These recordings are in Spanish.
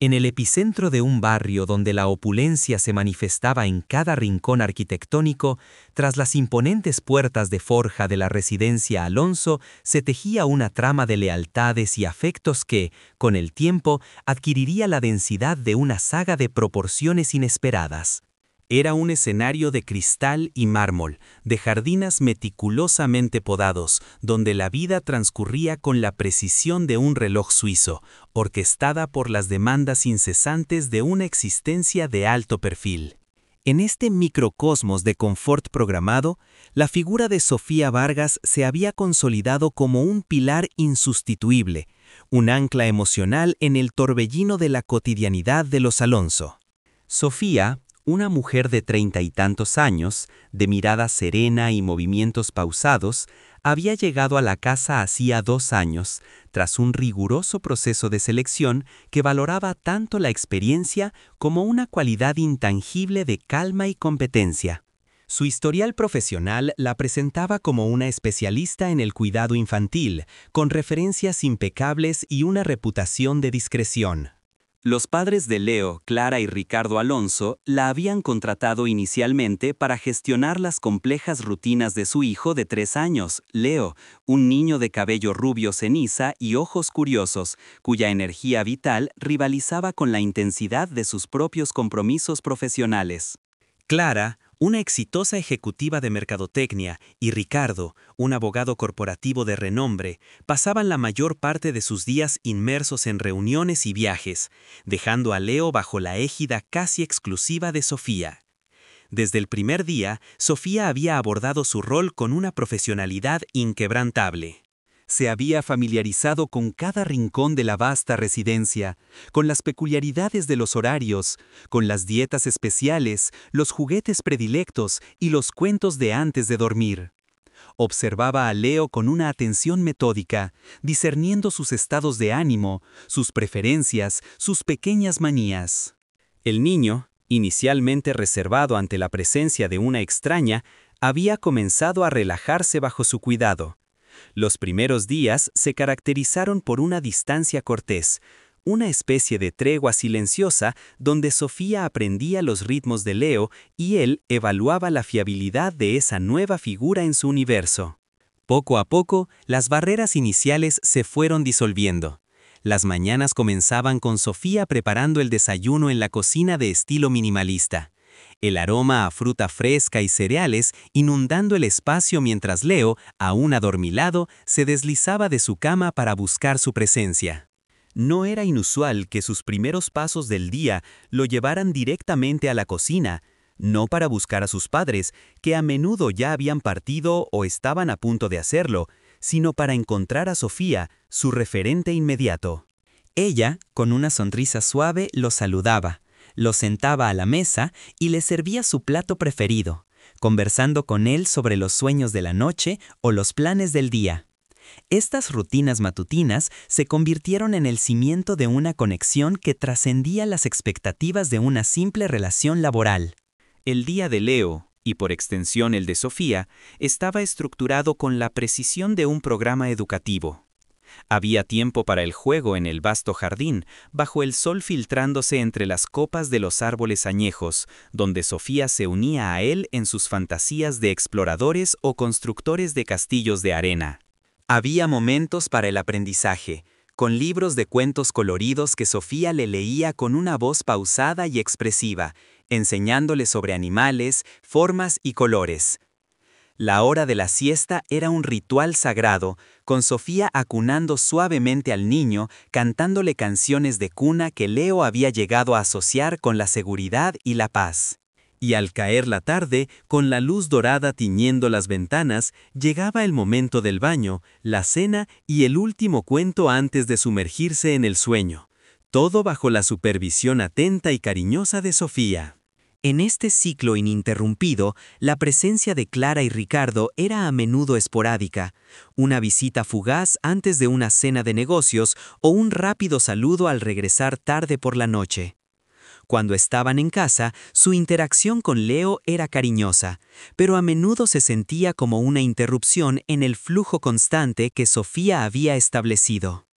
En el epicentro de un barrio donde la opulencia se manifestaba en cada rincón arquitectónico, tras las imponentes puertas de forja de la residencia Alonso, se tejía una trama de lealtades y afectos que, con el tiempo, adquiriría la densidad de una saga de proporciones inesperadas. Era un escenario de cristal y mármol, de jardines meticulosamente podados, donde la vida transcurría con la precisión de un reloj suizo, orquestada por las demandas incesantes de una existencia de alto perfil. En este microcosmos de confort programado, la figura de Sofía Vargas se había consolidado como un pilar insustituible, un ancla emocional en el torbellino de la cotidianidad de los Alonso. Sofía, una mujer de 30 y tantos años, de mirada serena y movimientos pausados, había llegado a la casa hacía 2 años, tras un riguroso proceso de selección que valoraba tanto la experiencia como una cualidad intangible de calma y competencia. Su historial profesional la presentaba como una especialista en el cuidado infantil, con referencias impecables y una reputación de discreción. Los padres de Leo, Clara y Ricardo Alonso la habían contratado inicialmente para gestionar las complejas rutinas de su hijo de 3 años, Leo, un niño de cabello rubio ceniza y ojos curiosos, cuya energía vital rivalizaba con la intensidad de sus propios compromisos profesionales. Clara, una exitosa ejecutiva de mercadotecnia, y Ricardo, un abogado corporativo de renombre, pasaban la mayor parte de sus días inmersos en reuniones y viajes, dejando a Leo bajo la égida casi exclusiva de Sofía. Desde el primer día, Sofía había abordado su rol con una profesionalidad inquebrantable. Se había familiarizado con cada rincón de la vasta residencia, con las peculiaridades de los horarios, con las dietas especiales, los juguetes predilectos y los cuentos de antes de dormir. Observaba a Leo con una atención metódica, discerniendo sus estados de ánimo, sus preferencias, sus pequeñas manías. El niño, inicialmente reservado ante la presencia de una extraña, había comenzado a relajarse bajo su cuidado. Los primeros días se caracterizaron por una distancia cortés, una especie de tregua silenciosa donde Sofía aprendía los ritmos de Leo y él evaluaba la fiabilidad de esa nueva figura en su universo. Poco a poco, las barreras iniciales se fueron disolviendo. Las mañanas comenzaban con Sofía preparando el desayuno en la cocina de estilo minimalista. El aroma a fruta fresca y cereales inundando el espacio mientras Leo, aún adormilado, se deslizaba de su cama para buscar su presencia. No era inusual que sus primeros pasos del día lo llevaran directamente a la cocina, no para buscar a sus padres, que a menudo ya habían partido o estaban a punto de hacerlo, sino para encontrar a Sofía, su referente inmediato. Ella, con una sonrisa suave, lo saludaba. Lo sentaba a la mesa y le servía su plato preferido, conversando con él sobre los sueños de la noche o los planes del día. Estas rutinas matutinas se convirtieron en el cimiento de una conexión que trascendía las expectativas de una simple relación laboral. El día de Leo, y por extensión el de Sofía, estaba estructurado con la precisión de un programa educativo. Había tiempo para el juego en el vasto jardín, bajo el sol filtrándose entre las copas de los árboles añejos, donde Sofía se unía a él en sus fantasías de exploradores o constructores de castillos de arena. Había momentos para el aprendizaje, con libros de cuentos coloridos que Sofía le leía con una voz pausada y expresiva, enseñándole sobre animales, formas y colores. La hora de la siesta era un ritual sagrado, con Sofía acunando suavemente al niño, cantándole canciones de cuna que Leo había llegado a asociar con la seguridad y la paz. Y al caer la tarde, con la luz dorada tiñendo las ventanas, llegaba el momento del baño, la cena y el último cuento antes de sumergirse en el sueño. Todo bajo la supervisión atenta y cariñosa de Sofía. En este ciclo ininterrumpido, la presencia de Clara y Ricardo era a menudo esporádica, una visita fugaz antes de una cena de negocios o un rápido saludo al regresar tarde por la noche. Cuando estaban en casa, su interacción con Leo era cariñosa, pero a menudo se sentía como una interrupción en el flujo constante que Sofía había establecido.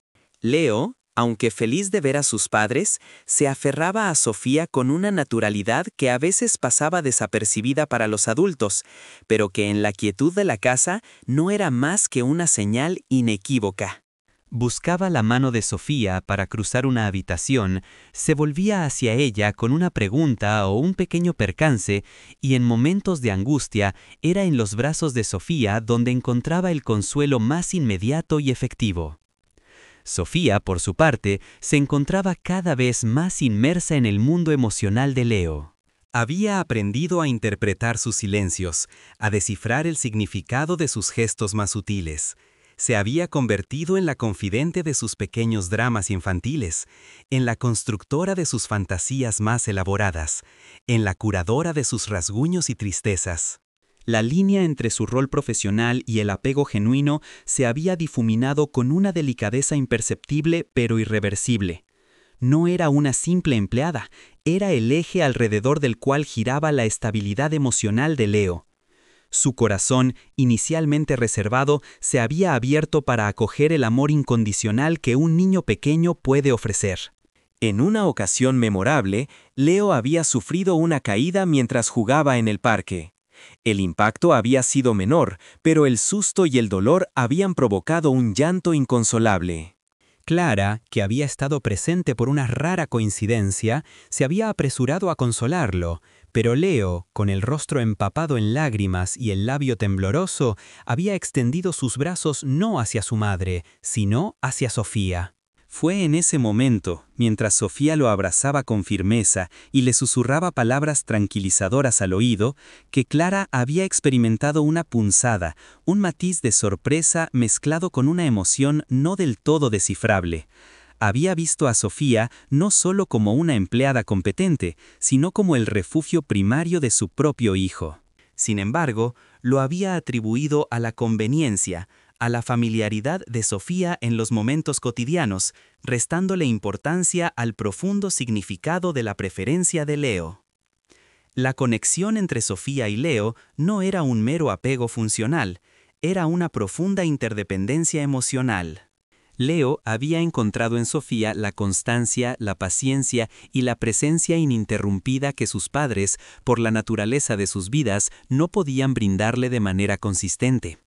Leo, Aunque feliz de ver a sus padres, se aferraba a Sofía con una naturalidad que a veces pasaba desapercibida para los adultos, pero que en la quietud de la casa no era más que una señal inequívoca. Buscaba la mano de Sofía para cruzar una habitación, se volvía hacia ella con una pregunta o un pequeño percance, y en momentos de angustia era en los brazos de Sofía donde encontraba el consuelo más inmediato y efectivo. Sofía, por su parte, se encontraba cada vez más inmersa en el mundo emocional de Leo. Había aprendido a interpretar sus silencios, a descifrar el significado de sus gestos más sutiles. Se había convertido en la confidente de sus pequeños dramas infantiles, en la constructora de sus fantasías más elaboradas, en la curadora de sus rasguños y tristezas. La línea entre su rol profesional y el apego genuino se había difuminado con una delicadeza imperceptible pero irreversible. No era una simple empleada, era el eje alrededor del cual giraba la estabilidad emocional de Leo. Su corazón, inicialmente reservado, se había abierto para acoger el amor incondicional que un niño pequeño puede ofrecer. En una ocasión memorable, Leo había sufrido una caída mientras jugaba en el parque. El impacto había sido menor, pero el susto y el dolor habían provocado un llanto inconsolable. Clara, que había estado presente por una rara coincidencia, se había apresurado a consolarlo, pero Leo, con el rostro empapado en lágrimas y el labio tembloroso, había extendido sus brazos no hacia su madre, sino hacia Sofía. Fue en ese momento, mientras Sofía lo abrazaba con firmeza y le susurraba palabras tranquilizadoras al oído, que Clara había experimentado una punzada, un matiz de sorpresa mezclado con una emoción no del todo descifrable. Había visto a Sofía no solo como una empleada competente, sino como el refugio primario de su propio hijo. Sin embargo, lo había atribuido a la conveniencia, a la familiaridad de Sofía en los momentos cotidianos, restándole importancia al profundo significado de la preferencia de Leo. La conexión entre Sofía y Leo no era un mero apego funcional, era una profunda interdependencia emocional. Leo había encontrado en Sofía la constancia, la paciencia y la presencia ininterrumpida que sus padres, por la naturaleza de sus vidas, no podían brindarle de manera consistente.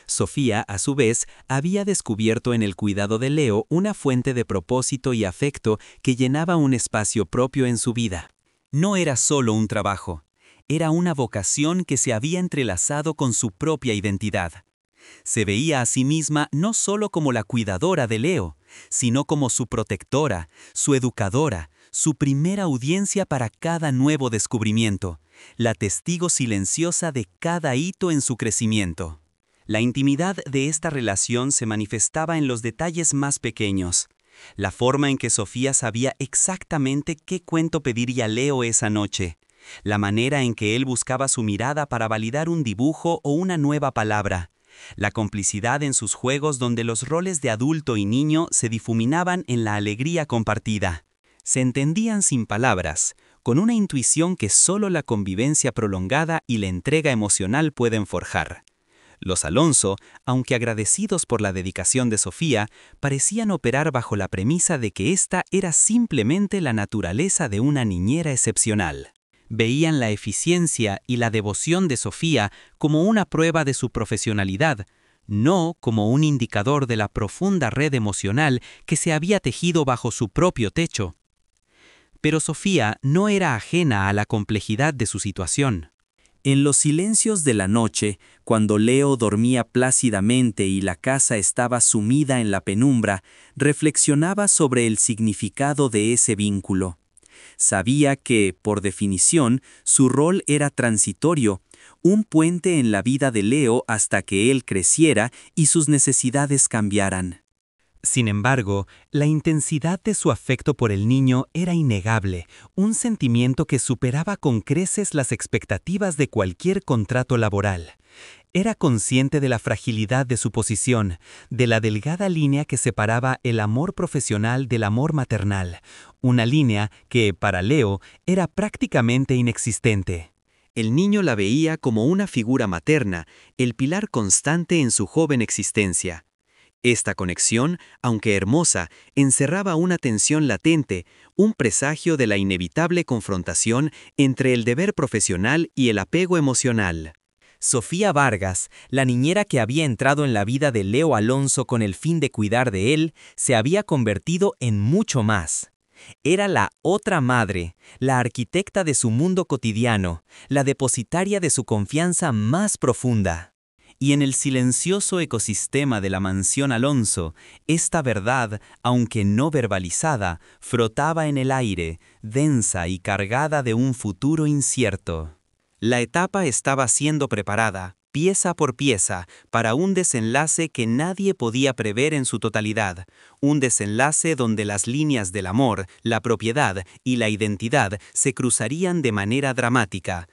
Sofía, a su vez, había descubierto en el cuidado de Leo una fuente de propósito y afecto que llenaba un espacio propio en su vida. No era solo un trabajo, era una vocación que se había entrelazado con su propia identidad. Se veía a sí misma no solo como la cuidadora de Leo, sino como su protectora, su educadora, su primera audiencia para cada nuevo descubrimiento, la testigo silenciosa de cada hito en su crecimiento. La intimidad de esta relación se manifestaba en los detalles más pequeños. La forma en que Sofía sabía exactamente qué cuento pediría Leo esa noche. La manera en que él buscaba su mirada para validar un dibujo o una nueva palabra. La complicidad en sus juegos donde los roles de adulto y niño se difuminaban en la alegría compartida. Se entendían sin palabras, con una intuición que solo la convivencia prolongada y la entrega emocional pueden forjar. Los Alonso, aunque agradecidos por la dedicación de Sofía, parecían operar bajo la premisa de que esta era simplemente la naturaleza de una niñera excepcional. Veían la eficiencia y la devoción de Sofía como una prueba de su profesionalidad, no como un indicador de la profunda red emocional que se había tejido bajo su propio techo. Pero Sofía no era ajena a la complejidad de su situación. En los silencios de la noche, cuando Leo dormía plácidamente y la casa estaba sumida en la penumbra, reflexionaba sobre el significado de ese vínculo. Sabía que, por definición, su rol era transitorio, un puente en la vida de Leo hasta que él creciera y sus necesidades cambiaran. Sin embargo, la intensidad de su afecto por el niño era innegable, un sentimiento que superaba con creces las expectativas de cualquier contrato laboral. Era consciente de la fragilidad de su posición, de la delgada línea que separaba el amor profesional del amor maternal, una línea que, para Leo, era prácticamente inexistente. El niño la veía como una figura materna, el pilar constante en su joven existencia. Esta conexión, aunque hermosa, encerraba una tensión latente, un presagio de la inevitable confrontación entre el deber profesional y el apego emocional. Sofía Vargas, la niñera que había entrado en la vida de Leo Alonso con el fin de cuidar de él, se había convertido en mucho más. Era la otra madre, la arquitecta de su mundo cotidiano, la depositaria de su confianza más profunda. Y en el silencioso ecosistema de la mansión Alonso, esta verdad, aunque no verbalizada, frotaba en el aire, densa y cargada de un futuro incierto. La etapa estaba siendo preparada, pieza por pieza, para un desenlace que nadie podía prever en su totalidad, un desenlace donde las líneas del amor, la propiedad y la identidad se cruzarían de manera dramática.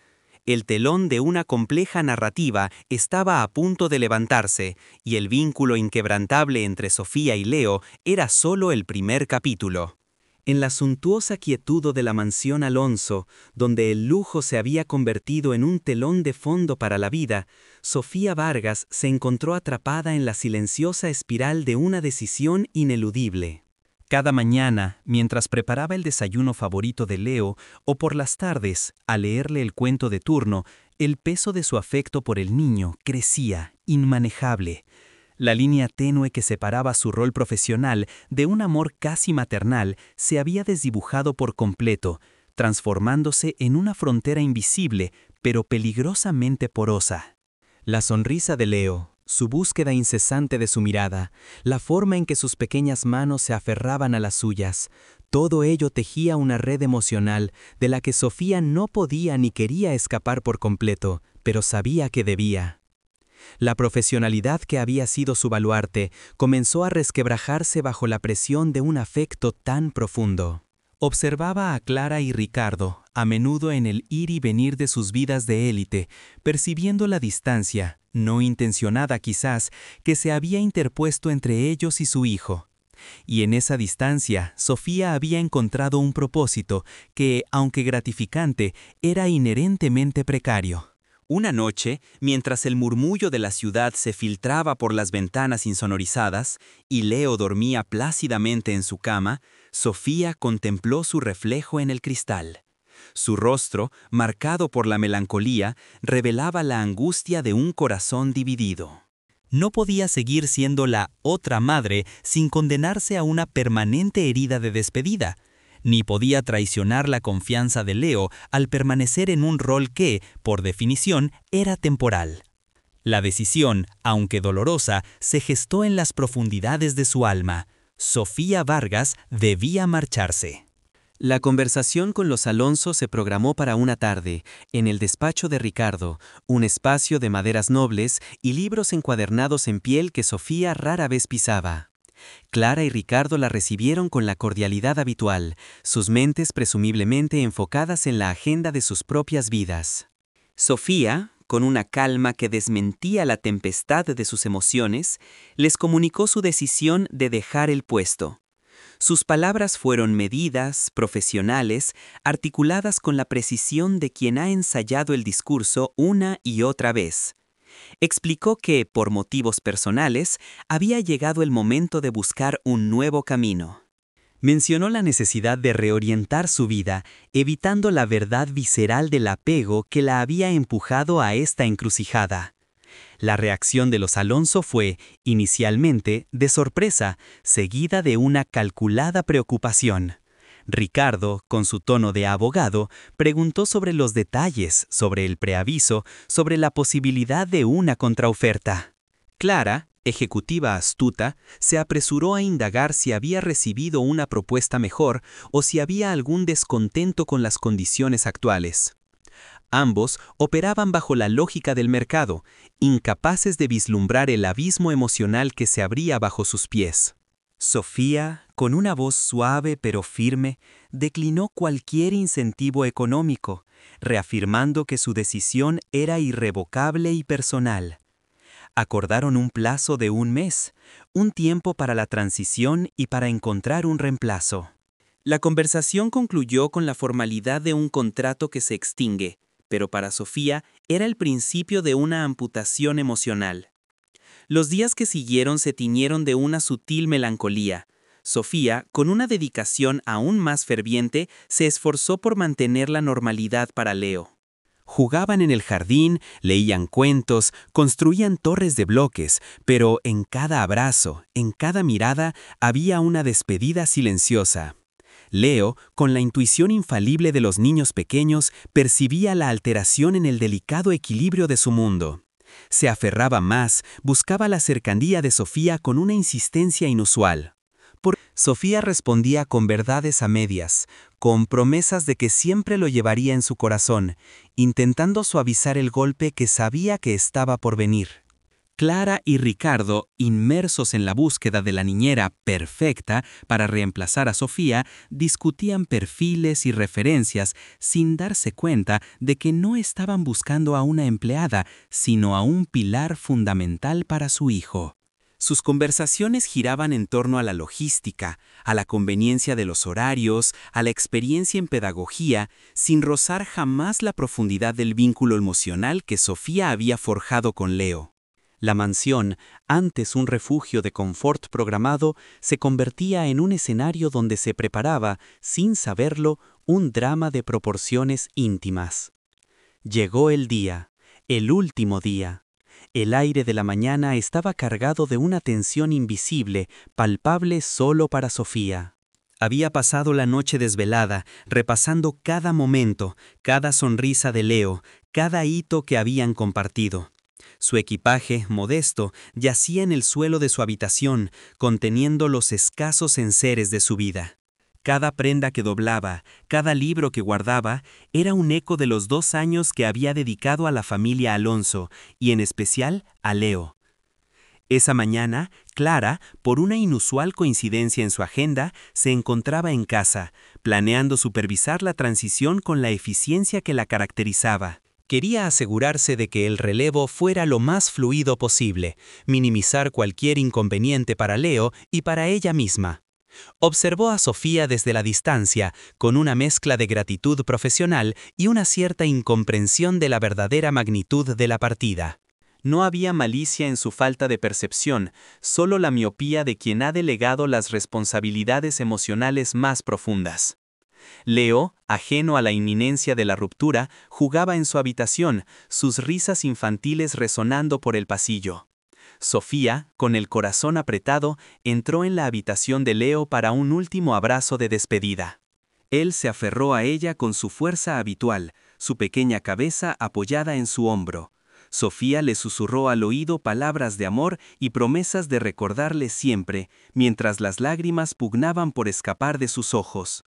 El telón de una compleja narrativa estaba a punto de levantarse, y el vínculo inquebrantable entre Sofía y Leo era solo el primer capítulo. En la suntuosa quietud de la mansión Alonso, donde el lujo se había convertido en un telón de fondo para la vida, Sofía Vargas se encontró atrapada en la silenciosa espiral de una decisión ineludible. Cada mañana, mientras preparaba el desayuno favorito de Leo, o por las tardes, al leerle el cuento de turno, el peso de su afecto por el niño crecía, inmanejable. La línea tenue que separaba su rol profesional de un amor casi maternal se había desdibujado por completo, transformándose en una frontera invisible, pero peligrosamente porosa. La sonrisa de Leo, su búsqueda incesante de su mirada, la forma en que sus pequeñas manos se aferraban a las suyas, todo ello tejía una red emocional de la que Sofía no podía ni quería escapar por completo, pero sabía que debía. La profesionalidad que había sido su baluarte comenzó a resquebrajarse bajo la presión de un afecto tan profundo. Observaba a Clara y Ricardo, a menudo en el ir y venir de sus vidas de élite, percibiendo la distancia, no intencionada quizás, que se había interpuesto entre ellos y su hijo. Y en esa distancia, Sofía había encontrado un propósito que, aunque gratificante, era inherentemente precario. Una noche, mientras el murmullo de la ciudad se filtraba por las ventanas insonorizadas y Leo dormía plácidamente en su cama, Sofía contempló su reflejo en el cristal. Su rostro, marcado por la melancolía, revelaba la angustia de un corazón dividido. No podía seguir siendo la otra madre sin condenarse a una permanente herida de despedida. Ni podía traicionar la confianza de Leo al permanecer en un rol que, por definición, era temporal. La decisión, aunque dolorosa, se gestó en las profundidades de su alma. Sofía Vargas debía marcharse. La conversación con los Alonso se programó para una tarde, en el despacho de Ricardo, un espacio de maderas nobles y libros encuadernados en piel que Sofía rara vez pisaba. Clara y Ricardo la recibieron con la cordialidad habitual, sus mentes presumiblemente enfocadas en la agenda de sus propias vidas. Sofía, con una calma que desmentía la tempestad de sus emociones, les comunicó su decisión de dejar el puesto. Sus palabras fueron medidas, profesionales, articuladas con la precisión de quien ha ensayado el discurso una y otra vez. Explicó que, por motivos personales, había llegado el momento de buscar un nuevo camino. Mencionó la necesidad de reorientar su vida, evitando la verdad visceral del apego que la había empujado a esta encrucijada. La reacción de los Alonso fue, inicialmente, de sorpresa, seguida de una calculada preocupación. Ricardo, con su tono de abogado, preguntó sobre los detalles, sobre el preaviso, sobre la posibilidad de una contraoferta. Clara, ejecutiva astuta, se apresuró a indagar si había recibido una propuesta mejor o si había algún descontento con las condiciones actuales. Ambos operaban bajo la lógica del mercado, incapaces de vislumbrar el abismo emocional que se abría bajo sus pies. Sofía, con una voz suave pero firme, declinó cualquier incentivo económico, reafirmando que su decisión era irrevocable y personal. Acordaron un plazo de 1 mes, un tiempo para la transición y para encontrar un reemplazo. La conversación concluyó con la formalidad de un contrato que se extingue, pero para Sofía era el principio de una amputación emocional. Los días que siguieron se tiñeron de una sutil melancolía. Sofía, con una dedicación aún más ferviente, se esforzó por mantener la normalidad para Leo. Jugaban en el jardín, leían cuentos, construían torres de bloques, pero en cada abrazo, en cada mirada, había una despedida silenciosa. Leo, con la intuición infalible de los niños pequeños, percibía la alteración en el delicado equilibrio de su mundo. Se aferraba más, buscaba la cercanía de Sofía con una insistencia inusual. Sofía respondía con verdades a medias, con promesas de que siempre lo llevaría en su corazón, intentando suavizar el golpe que sabía que estaba por venir. Clara y Ricardo, inmersos en la búsqueda de la niñera perfecta para reemplazar a Sofía, discutían perfiles y referencias sin darse cuenta de que no estaban buscando a una empleada, sino a un pilar fundamental para su hijo. Sus conversaciones giraban en torno a la logística, a la conveniencia de los horarios, a la experiencia en pedagogía, sin rozar jamás la profundidad del vínculo emocional que Sofía había forjado con Leo. La mansión, antes un refugio de confort programado, se convertía en un escenario donde se preparaba, sin saberlo, un drama de proporciones íntimas. Llegó el día, el último día. El aire de la mañana estaba cargado de una tensión invisible, palpable solo para Sofía. Había pasado la noche desvelada, repasando cada momento, cada sonrisa de Leo, cada hito que habían compartido. Su equipaje, modesto, yacía en el suelo de su habitación, conteniendo los escasos enseres de su vida. Cada prenda que doblaba, cada libro que guardaba, era un eco de los 2 años que había dedicado a la familia Alonso, y en especial a Leo. Esa mañana, Clara, por una inusual coincidencia en su agenda, se encontraba en casa, planeando supervisar la transición con la eficiencia que la caracterizaba. Quería asegurarse de que el relevo fuera lo más fluido posible, minimizar cualquier inconveniente para Leo y para ella misma. Observó a Sofía desde la distancia, con una mezcla de gratitud profesional y una cierta incomprensión de la verdadera magnitud de la partida. No había malicia en su falta de percepción, solo la miopía de quien ha delegado las responsabilidades emocionales más profundas. Leo, ajeno a la inminencia de la ruptura, jugaba en su habitación, sus risas infantiles resonando por el pasillo. Sofía, con el corazón apretado, entró en la habitación de Leo para un último abrazo de despedida. Él se aferró a ella con su fuerza habitual, su pequeña cabeza apoyada en su hombro. Sofía le susurró al oído palabras de amor y promesas de recordarle siempre, mientras las lágrimas pugnaban por escapar de sus ojos.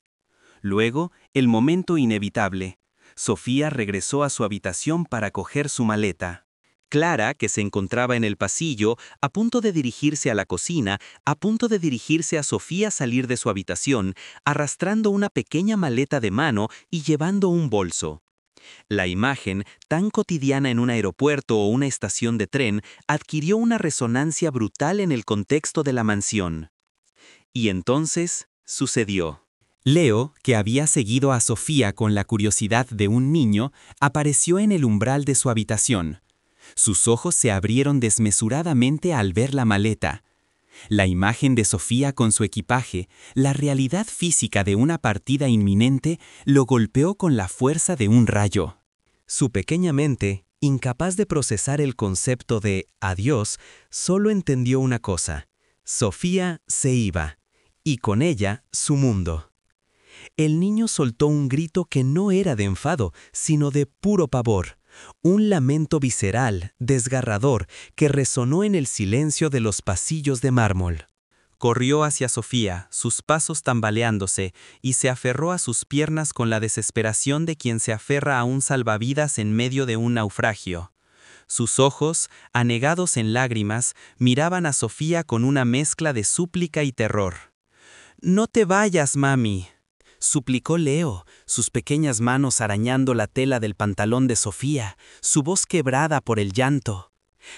Luego, el momento inevitable. Sofía regresó a su habitación para coger su maleta. Clara, que se encontraba en el pasillo, a punto de dirigirse a la cocina, a punto de dirigirse a Sofía salir de su habitación, arrastrando una pequeña maleta de mano y llevando un bolso. La imagen, tan cotidiana en un aeropuerto o una estación de tren, adquirió una resonancia brutal en el contexto de la mansión. Y entonces, sucedió. Leo, que había seguido a Sofía con la curiosidad de un niño, apareció en el umbral de su habitación. Sus ojos se abrieron desmesuradamente al ver la maleta. La imagen de Sofía con su equipaje, la realidad física de una partida inminente, lo golpeó con la fuerza de un rayo. Su pequeña mente, incapaz de procesar el concepto de adiós, solo entendió una cosa: Sofía se iba, y con ella su mundo. El niño soltó un grito que no era de enfado, sino de puro pavor. Un lamento visceral, desgarrador, que resonó en el silencio de los pasillos de mármol. Corrió hacia Sofía, sus pasos tambaleándose, y se aferró a sus piernas con la desesperación de quien se aferra a un salvavidas en medio de un naufragio. Sus ojos, anegados en lágrimas, miraban a Sofía con una mezcla de súplica y terror. «No te vayas, mami», suplicó Leo, sus pequeñas manos arañando la tela del pantalón de Sofía, su voz quebrada por el llanto.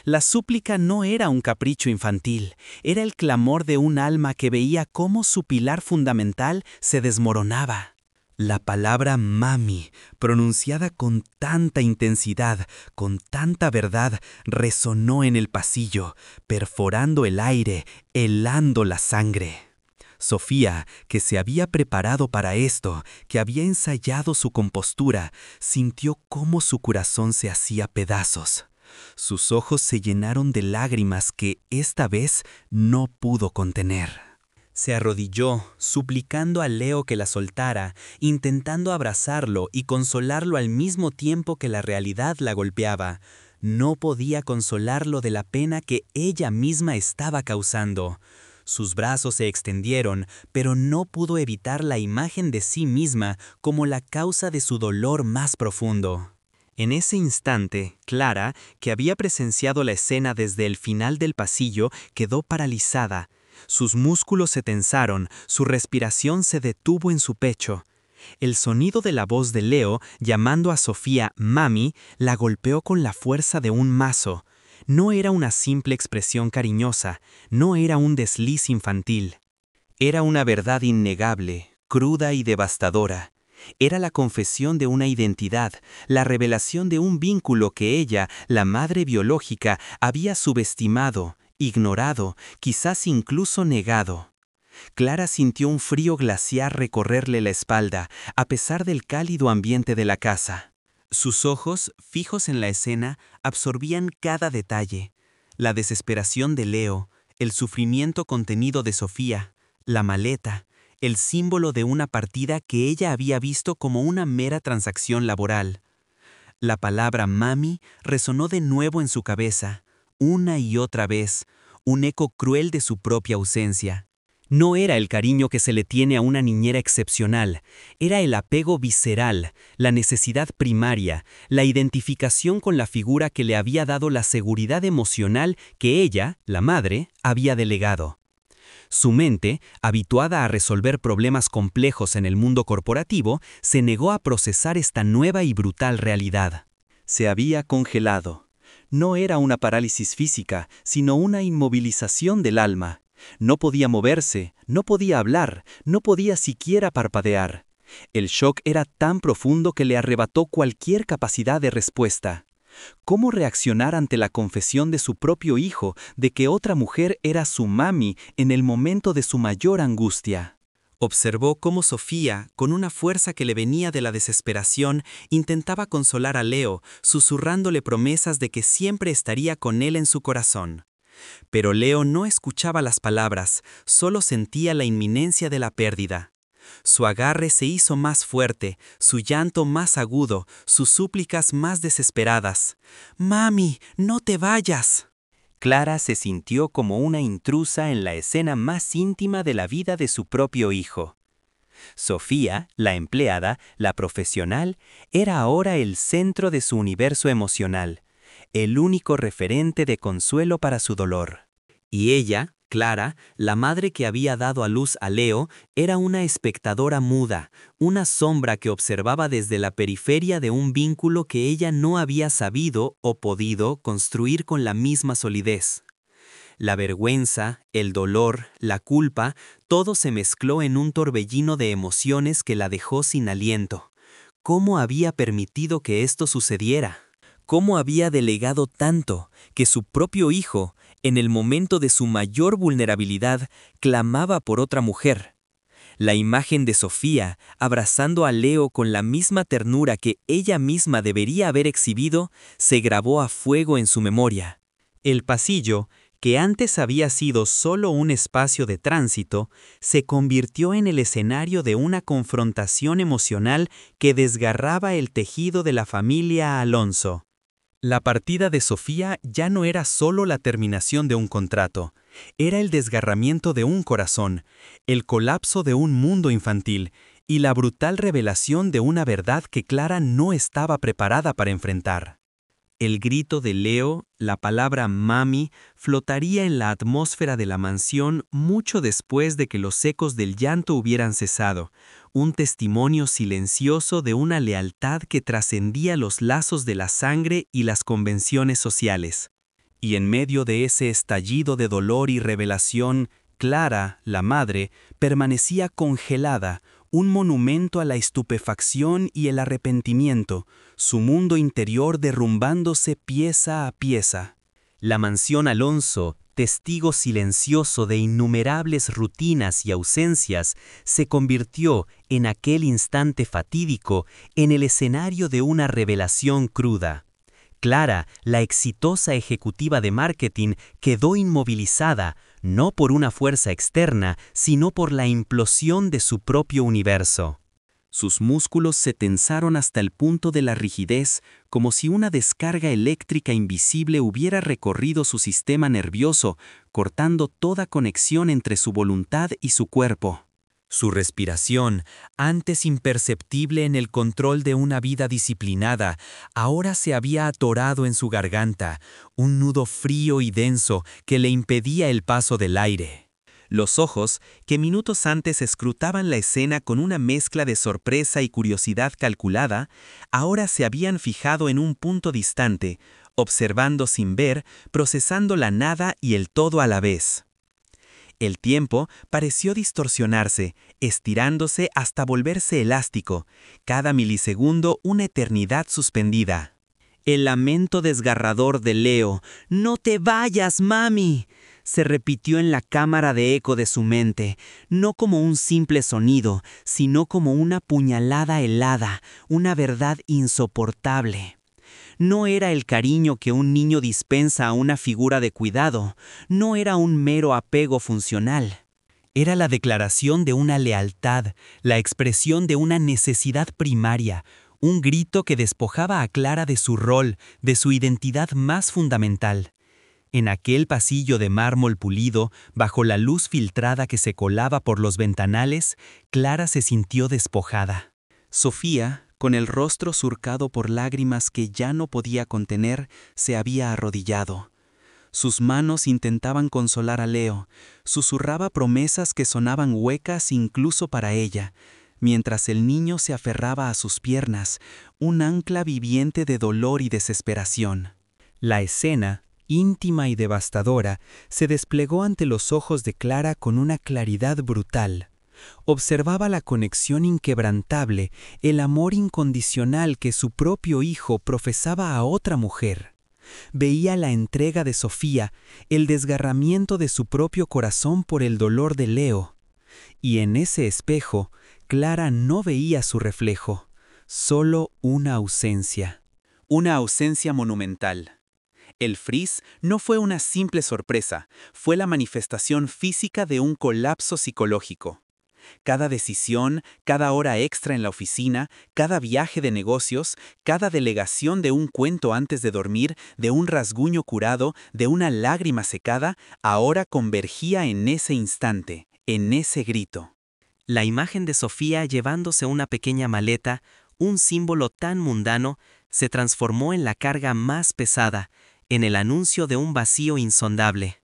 La súplica no era un capricho infantil, era el clamor de un alma que veía cómo su pilar fundamental se desmoronaba. La palabra mami, pronunciada con tanta intensidad, con tanta verdad, resonó en el pasillo, perforando el aire, helando la sangre. Sofía, que se había preparado para esto, que había ensayado su compostura, sintió cómo su corazón se hacía pedazos. Sus ojos se llenaron de lágrimas que, esta vez, no pudo contener. Se arrodilló, suplicando a Leo que la soltara, intentando abrazarlo y consolarlo al mismo tiempo que la realidad la golpeaba. No podía consolarlo de la pena que ella misma estaba causando. Sus brazos se extendieron, pero no pudo evitar la imagen de sí misma como la causa de su dolor más profundo. En ese instante, Clara, que había presenciado la escena desde el final del pasillo, quedó paralizada. Sus músculos se tensaron, su respiración se detuvo en su pecho. El sonido de la voz de Leo, llamando a Sofía mami, la golpeó con la fuerza de un mazo. No era una simple expresión cariñosa, no era un desliz infantil. Era una verdad innegable, cruda y devastadora. Era la confesión de una identidad, la revelación de un vínculo que ella, la madre biológica, había subestimado, ignorado, quizás incluso negado. Clara sintió un frío glaciar recorrerle la espalda, a pesar del cálido ambiente de la casa. Sus ojos, fijos en la escena, absorbían cada detalle. La desesperación de Leo, el sufrimiento contenido de Sofía, la maleta, el símbolo de una partida que ella había visto como una mera transacción laboral. La palabra mami resonó de nuevo en su cabeza, una y otra vez, un eco cruel de su propia ausencia. No era el cariño que se le tiene a una niñera excepcional, era el apego visceral, la necesidad primaria, la identificación con la figura que le había dado la seguridad emocional que ella, la madre, había delegado. Su mente, habituada a resolver problemas complejos en el mundo corporativo, se negó a procesar esta nueva y brutal realidad. Se había congelado. No era una parálisis física, sino una inmovilización del alma. No podía moverse, no podía hablar, no podía siquiera parpadear. El shock era tan profundo que le arrebató cualquier capacidad de respuesta. ¿Cómo reaccionar ante la confesión de su propio hijo de que otra mujer era su mami en el momento de su mayor angustia? Observó cómo Sofía, con una fuerza que le venía de la desesperación, intentaba consolar a Leo, susurrándole promesas de que siempre estaría con él en su corazón. Pero Leo no escuchaba las palabras, solo sentía la inminencia de la pérdida. Su agarre se hizo más fuerte, su llanto más agudo, sus súplicas más desesperadas. «Mami, no te vayas». Clara se sintió como una intrusa en la escena más íntima de la vida de su propio hijo. Sofía, la empleada, la profesional, era ahora el centro de su universo emocional, el único referente de consuelo para su dolor. Y ella, Clara, la madre que había dado a luz a Leo, era una espectadora muda, una sombra que observaba desde la periferia de un vínculo que ella no había sabido o podido construir con la misma solidez. La vergüenza, el dolor, la culpa, todo se mezcló en un torbellino de emociones que la dejó sin aliento. ¿Cómo había permitido que esto sucediera? ¿Cómo había delegado tanto que su propio hijo, en el momento de su mayor vulnerabilidad, clamaba por otra mujer? La imagen de Sofía, abrazando a Leo con la misma ternura que ella misma debería haber exhibido, se grabó a fuego en su memoria. El pasillo, que antes había sido solo un espacio de tránsito, se convirtió en el escenario de una confrontación emocional que desgarraba el tejido de la familia Alonso. La partida de Sofía ya no era solo la terminación de un contrato, era el desgarramiento de un corazón, el colapso de un mundo infantil y la brutal revelación de una verdad que Clara no estaba preparada para enfrentar. El grito de Leo, la palabra mami, flotaría en la atmósfera de la mansión mucho después de que los ecos del llanto hubieran cesado, un testimonio silencioso de una lealtad que trascendía los lazos de la sangre y las convenciones sociales. Y en medio de ese estallido de dolor y revelación, Clara, la madre, permanecía congelada, un monumento a la estupefacción y el arrepentimiento, su mundo interior derrumbándose pieza a pieza. La mansión Alonso, testigo silencioso de innumerables rutinas y ausencias, se convirtió, en aquel instante fatídico, en el escenario de una revelación cruda. Clara, la exitosa ejecutiva de marketing, quedó inmovilizada, no por una fuerza externa, sino por la implosión de su propio universo. Sus músculos se tensaron hasta el punto de la rigidez, como si una descarga eléctrica invisible hubiera recorrido su sistema nervioso, cortando toda conexión entre su voluntad y su cuerpo. Su respiración, antes imperceptible en el control de una vida disciplinada, ahora se había atorado en su garganta, un nudo frío y denso que le impedía el paso del aire. Los ojos, que minutos antes escrutaban la escena con una mezcla de sorpresa y curiosidad calculada, ahora se habían fijado en un punto distante, observando sin ver, procesando la nada y el todo a la vez. El tiempo pareció distorsionarse, estirándose hasta volverse elástico, cada milisegundo una eternidad suspendida. El lamento desgarrador de Leo, «¡No te vayas, mami!», se repitió en la cámara de eco de su mente, no como un simple sonido, sino como una puñalada helada, una verdad insoportable. No era el cariño que un niño dispensa a una figura de cuidado, no era un mero apego funcional. Era la declaración de una lealtad, la expresión de una necesidad primaria, un grito que despojaba a Clara de su rol, de su identidad más fundamental. En aquel pasillo de mármol pulido, bajo la luz filtrada que se colaba por los ventanales, Clara se sintió despojada. Sofía, con el rostro surcado por lágrimas que ya no podía contener, se había arrodillado. Sus manos intentaban consolar a Leo, susurraba promesas que sonaban huecas incluso para ella, mientras el niño se aferraba a sus piernas, un ancla viviente de dolor y desesperación. La escena, íntima y devastadora, se desplegó ante los ojos de Clara con una claridad brutal. Observaba la conexión inquebrantable, el amor incondicional que su propio hijo profesaba a otra mujer. Veía la entrega de Sofía, el desgarramiento de su propio corazón por el dolor de Leo. Y en ese espejo, Clara no veía su reflejo, solo una ausencia. Una ausencia monumental. El frizz no fue una simple sorpresa, fue la manifestación física de un colapso psicológico. Cada decisión, cada hora extra en la oficina, cada viaje de negocios, cada delegación de un cuento antes de dormir, de un rasguño curado, de una lágrima secada, ahora convergía en ese instante, en ese grito. La imagen de Sofía llevándose una pequeña maleta, un símbolo tan mundano, se transformó en la carga más pesada, en el anuncio de un vacío insondable.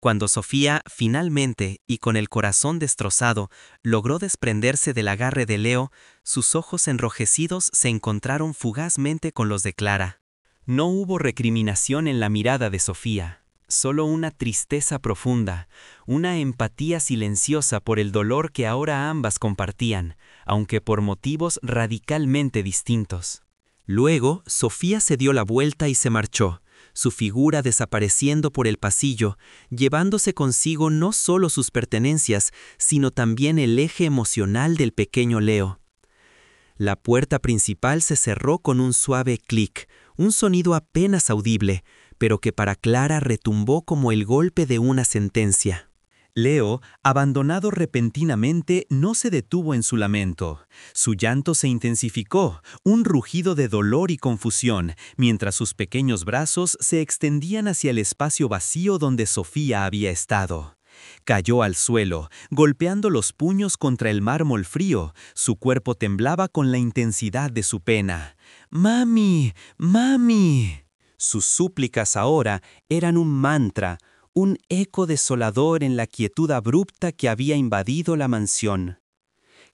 Cuando Sofía, finalmente, y con el corazón destrozado, logró desprenderse del agarre de Leo, sus ojos enrojecidos se encontraron fugazmente con los de Clara. No hubo recriminación en la mirada de Sofía, solo una tristeza profunda, una empatía silenciosa por el dolor que ahora ambas compartían, aunque por motivos radicalmente distintos. Luego, Sofía se dio la vuelta y se marchó, su figura desapareciendo por el pasillo, llevándose consigo no solo sus pertenencias, sino también el eje emocional del pequeño Leo. La puerta principal se cerró con un suave clic, un sonido apenas audible, pero que para Clara retumbó como el golpe de una sentencia. Leo, abandonado repentinamente, no se detuvo en su lamento. Su llanto se intensificó, un rugido de dolor y confusión, mientras sus pequeños brazos se extendían hacia el espacio vacío donde Sofía había estado. Cayó al suelo, golpeando los puños contra el mármol frío. Su cuerpo temblaba con la intensidad de su pena. «¡Mami! ¡Mami!». Sus súplicas ahora eran un mantra, un eco desolador en la quietud abrupta que había invadido la mansión.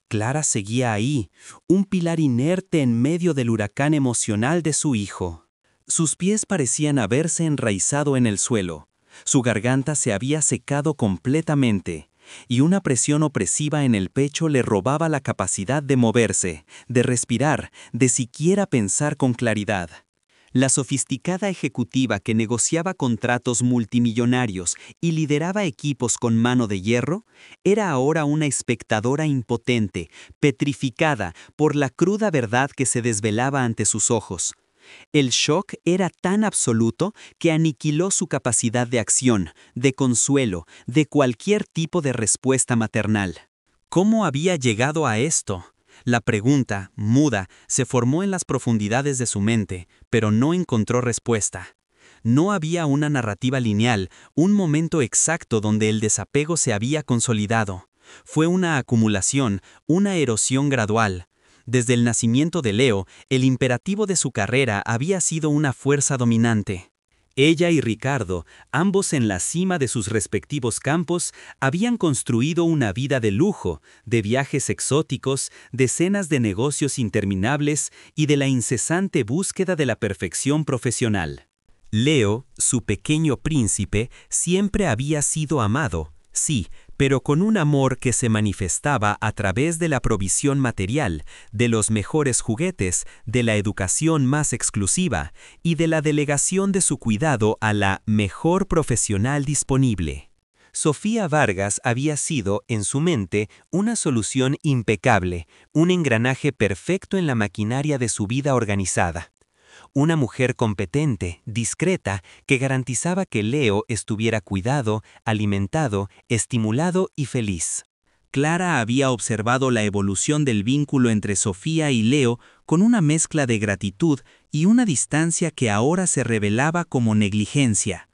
Clara seguía ahí, un pilar inerte en medio del huracán emocional de su hijo. Sus pies parecían haberse enraizado en el suelo. Su garganta se había secado completamente. y una presión opresiva en el pecho le robaba la capacidad de moverse, de respirar, de siquiera pensar con claridad. La sofisticada ejecutiva que negociaba contratos multimillonarios y lideraba equipos con mano de hierro, era ahora una espectadora impotente, petrificada por la cruda verdad que se desvelaba ante sus ojos. El shock era tan absoluto que aniquiló su capacidad de acción, de consuelo, de cualquier tipo de respuesta maternal. ¿Cómo había llegado a esto? La pregunta, muda, se formó en las profundidades de su mente, pero no encontró respuesta. No había una narrativa lineal, un momento exacto donde el desapego se había consolidado. Fue una acumulación, una erosión gradual. Desde el nacimiento de Leo, el imperativo de su carrera había sido una fuerza dominante. Ella y Ricardo, ambos en la cima de sus respectivos campos, habían construido una vida de lujo, de viajes exóticos, de cenas de negocios interminables y de la incesante búsqueda de la perfección profesional. Leo, su pequeño príncipe, siempre había sido amado, sí, pero con un amor que se manifestaba a través de la provisión material, de los mejores juguetes, de la educación más exclusiva y de la delegación de su cuidado a la mejor profesional disponible. Sofía Vargas había sido, en su mente, una solución impecable, un engranaje perfecto en la maquinaria de su vida organizada. Una mujer competente, discreta, que garantizaba que Leo estuviera cuidado, alimentado, estimulado y feliz. Clara había observado la evolución del vínculo entre Sofía y Leo con una mezcla de gratitud y una distancia que ahora se revelaba como negligencia.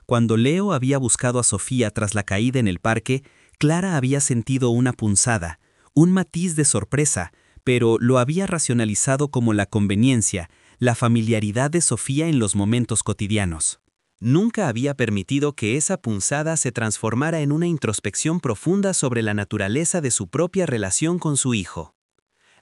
Cuando Leo había buscado a Sofía tras la caída en el parque, Clara había sentido una punzada, un matiz de sorpresa, pero lo había racionalizado como la conveniencia, la familiaridad de Sofía en los momentos cotidianos. Nunca había permitido que esa punzada se transformara en una introspección profunda sobre la naturaleza de su propia relación con su hijo.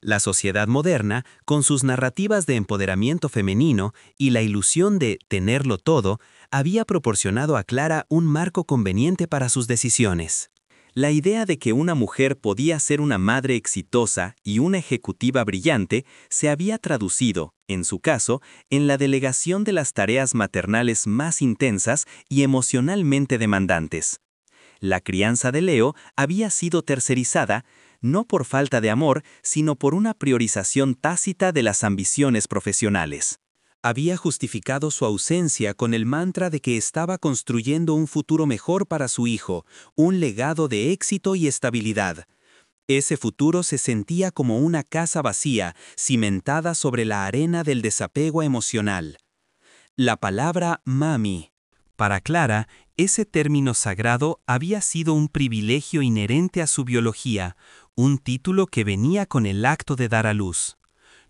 La sociedad moderna, con sus narrativas de empoderamiento femenino y la ilusión de tenerlo todo, había proporcionado a Clara un marco conveniente para sus decisiones. La idea de que una mujer podía ser una madre exitosa y una ejecutiva brillante se había traducido, en su caso, en la delegación de las tareas maternales más intensas y emocionalmente demandantes. La crianza de Leo había sido tercerizada, no por falta de amor, sino por una priorización tácita de las ambiciones profesionales. Había justificado su ausencia con el mantra de que estaba construyendo un futuro mejor para su hijo, un legado de éxito y estabilidad. Ese futuro se sentía como una casa vacía, cimentada sobre la arena del desapego emocional. La palabra mami. Para Clara, ese término sagrado había sido un privilegio inherente a su biología, un título que venía con el acto de dar a luz.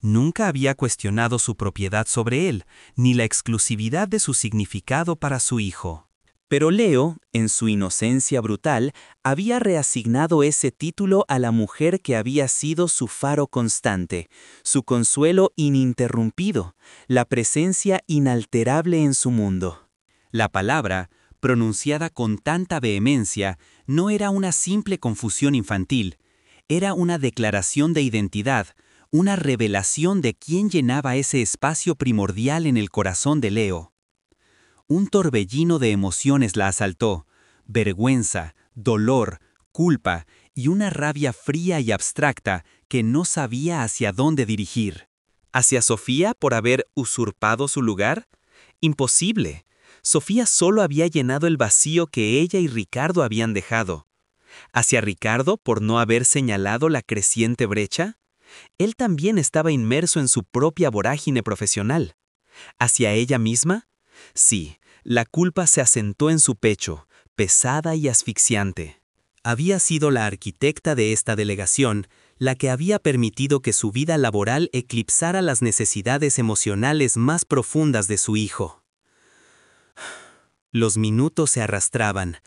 Nunca había cuestionado su propiedad sobre él, ni la exclusividad de su significado para su hijo. Pero Leo, en su inocencia brutal, había reasignado ese título a la mujer que había sido su faro constante, su consuelo ininterrumpido, la presencia inalterable en su mundo. La palabra, pronunciada con tanta vehemencia, no era una simple confusión infantil, era una declaración de identidad, una revelación de quién llenaba ese espacio primordial en el corazón de Leo. Un torbellino de emociones la asaltó, vergüenza, dolor, culpa y una rabia fría y abstracta que no sabía hacia dónde dirigir. ¿Hacia Sofía por haber usurpado su lugar? Imposible. Sofía solo había llenado el vacío que ella y Ricardo habían dejado. ¿Hacia Ricardo por no haber señalado la creciente brecha? Él también estaba inmerso en su propia vorágine profesional. ¿Hacia ella misma? Sí, la culpa se asentó en su pecho, pesada y asfixiante. Había sido la arquitecta de esta delegación, la que había permitido que su vida laboral eclipsara las necesidades emocionales más profundas de su hijo. Los minutos se arrastraban,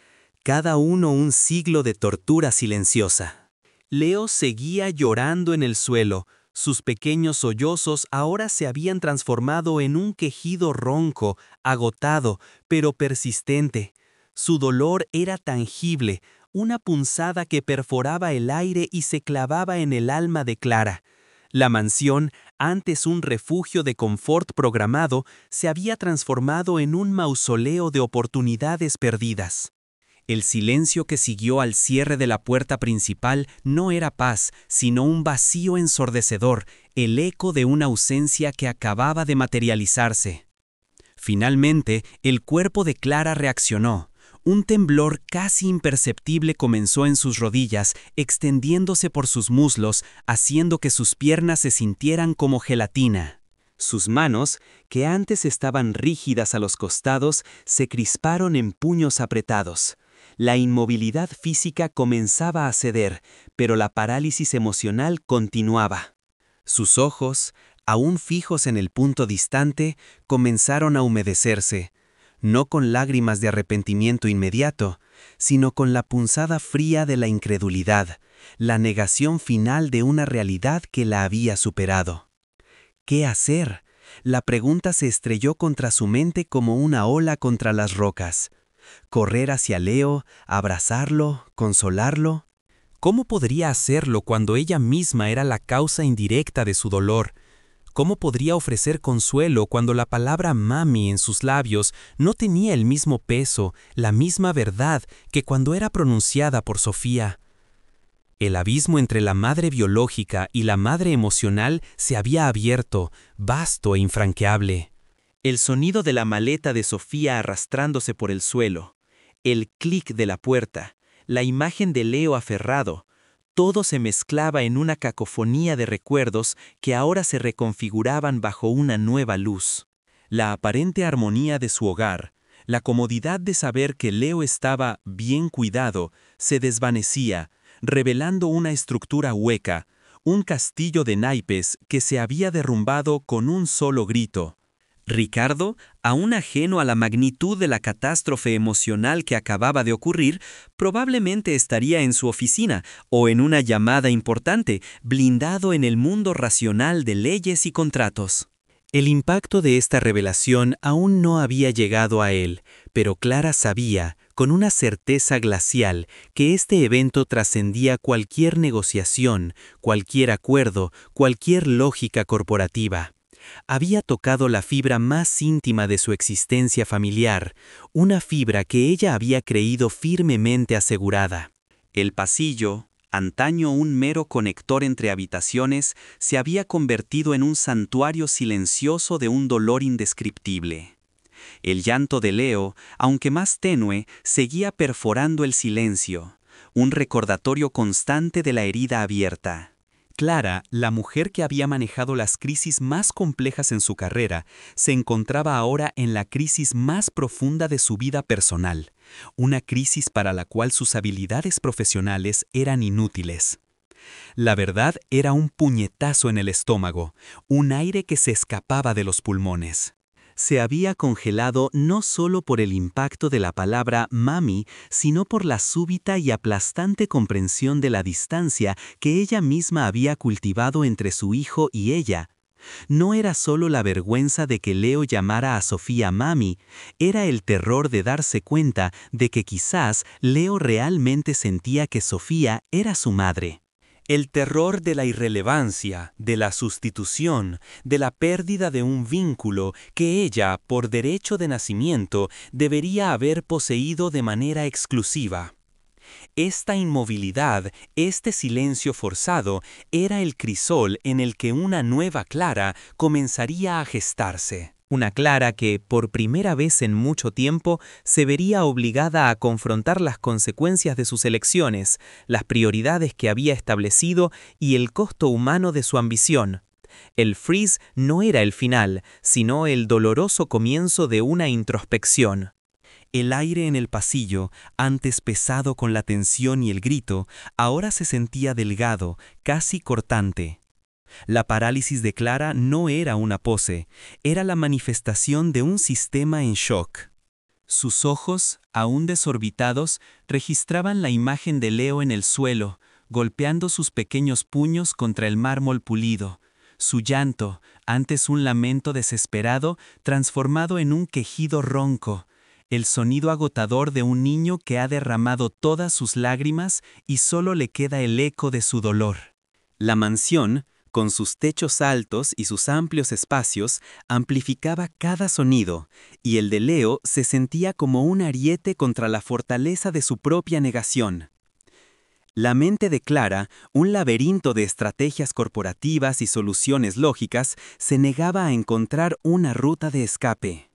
cada uno un siglo de tortura silenciosa. Leo seguía llorando en el suelo. Sus pequeños sollozos ahora se habían transformado en un quejido ronco, agotado, pero persistente. Su dolor era tangible, una punzada que perforaba el aire y se clavaba en el alma de Clara. La mansión, antes un refugio de confort programado, se había transformado en un mausoleo de oportunidades perdidas. El silencio que siguió al cierre de la puerta principal no era paz, sino un vacío ensordecedor, el eco de una ausencia que acababa de materializarse. Finalmente, el cuerpo de Clara reaccionó. Un temblor casi imperceptible comenzó en sus rodillas, extendiéndose por sus muslos, haciendo que sus piernas se sintieran como gelatina. Sus manos, que antes estaban rígidas a los costados, se crisparon en puños apretados. La inmovilidad física comenzaba a ceder, pero la parálisis emocional continuaba. Sus ojos, aún fijos en el punto distante, comenzaron a humedecerse, no con lágrimas de arrepentimiento inmediato, sino con la punzada fría de la incredulidad, la negación final de una realidad que la había superado. ¿Qué hacer? La pregunta se estrelló contra su mente como una ola contra las rocas. ¿Correr hacia Leo, abrazarlo, consolarlo? ¿Cómo podría hacerlo cuando ella misma era la causa indirecta de su dolor? ¿Cómo podría ofrecer consuelo cuando la palabra mami en sus labios no tenía el mismo peso, la misma verdad que cuando era pronunciada por Sofía? El abismo entre la madre biológica y la madre emocional se había abierto, vasto e infranqueable. El sonido de la maleta de Sofía arrastrándose por el suelo, el clic de la puerta, la imagen de Leo aferrado, todo se mezclaba en una cacofonía de recuerdos que ahora se reconfiguraban bajo una nueva luz. La aparente armonía de su hogar, la comodidad de saber que Leo estaba bien cuidado, se desvanecía, revelando una estructura hueca, un castillo de naipes que se había derrumbado con un solo grito. Ricardo, aún ajeno a la magnitud de la catástrofe emocional que acababa de ocurrir, probablemente estaría en su oficina o en una llamada importante, blindado en el mundo racional de leyes y contratos. El impacto de esta revelación aún no había llegado a él, pero Clara sabía, con una certeza glacial, que este evento trascendía cualquier negociación, cualquier acuerdo, cualquier lógica corporativa. Había tocado la fibra más íntima de su existencia familiar, una fibra que ella había creído firmemente asegurada. El pasillo, antaño un mero conector entre habitaciones, se había convertido en un santuario silencioso de un dolor indescriptible. El llanto de Leo, aunque más tenue, seguía perforando el silencio, un recordatorio constante de la herida abierta. Clara, la mujer que había manejado las crisis más complejas en su carrera, se encontraba ahora en la crisis más profunda de su vida personal, una crisis para la cual sus habilidades profesionales eran inútiles. La verdad era un puñetazo en el estómago, un aire que se escapaba de los pulmones. Se había congelado no solo por el impacto de la palabra mami, sino por la súbita y aplastante comprensión de la distancia que ella misma había cultivado entre su hijo y ella. No era solo la vergüenza de que Leo llamara a Sofía mami, era el terror de darse cuenta de que quizás Leo realmente sentía que Sofía era su madre. El terror de la irrelevancia, de la sustitución, de la pérdida de un vínculo que ella, por derecho de nacimiento, debería haber poseído de manera exclusiva. Esta inmovilidad, este silencio forzado, era el crisol en el que una nueva Clara comenzaría a gestarse. Una Clara que, por primera vez en mucho tiempo, se vería obligada a confrontar las consecuencias de sus elecciones, las prioridades que había establecido y el costo humano de su ambición. El freeze no era el final, sino el doloroso comienzo de una introspección. El aire en el pasillo, antes pesado con la tensión y el grito, ahora se sentía delgado, casi cortante. La parálisis de Clara no era una pose, era la manifestación de un sistema en shock. Sus ojos, aún desorbitados, registraban la imagen de Leo en el suelo, golpeando sus pequeños puños contra el mármol pulido. Su llanto, antes un lamento desesperado, transformado en un quejido ronco. el sonido agotador de un niño que ha derramado todas sus lágrimas y solo le queda el eco de su dolor. La mansión, con sus techos altos y sus amplios espacios, amplificaba cada sonido, y el de Leo se sentía como un ariete contra la fortaleza de su propia negación. La mente de Clara, un laberinto de estrategias corporativas y soluciones lógicas, se negaba a encontrar una ruta de escape.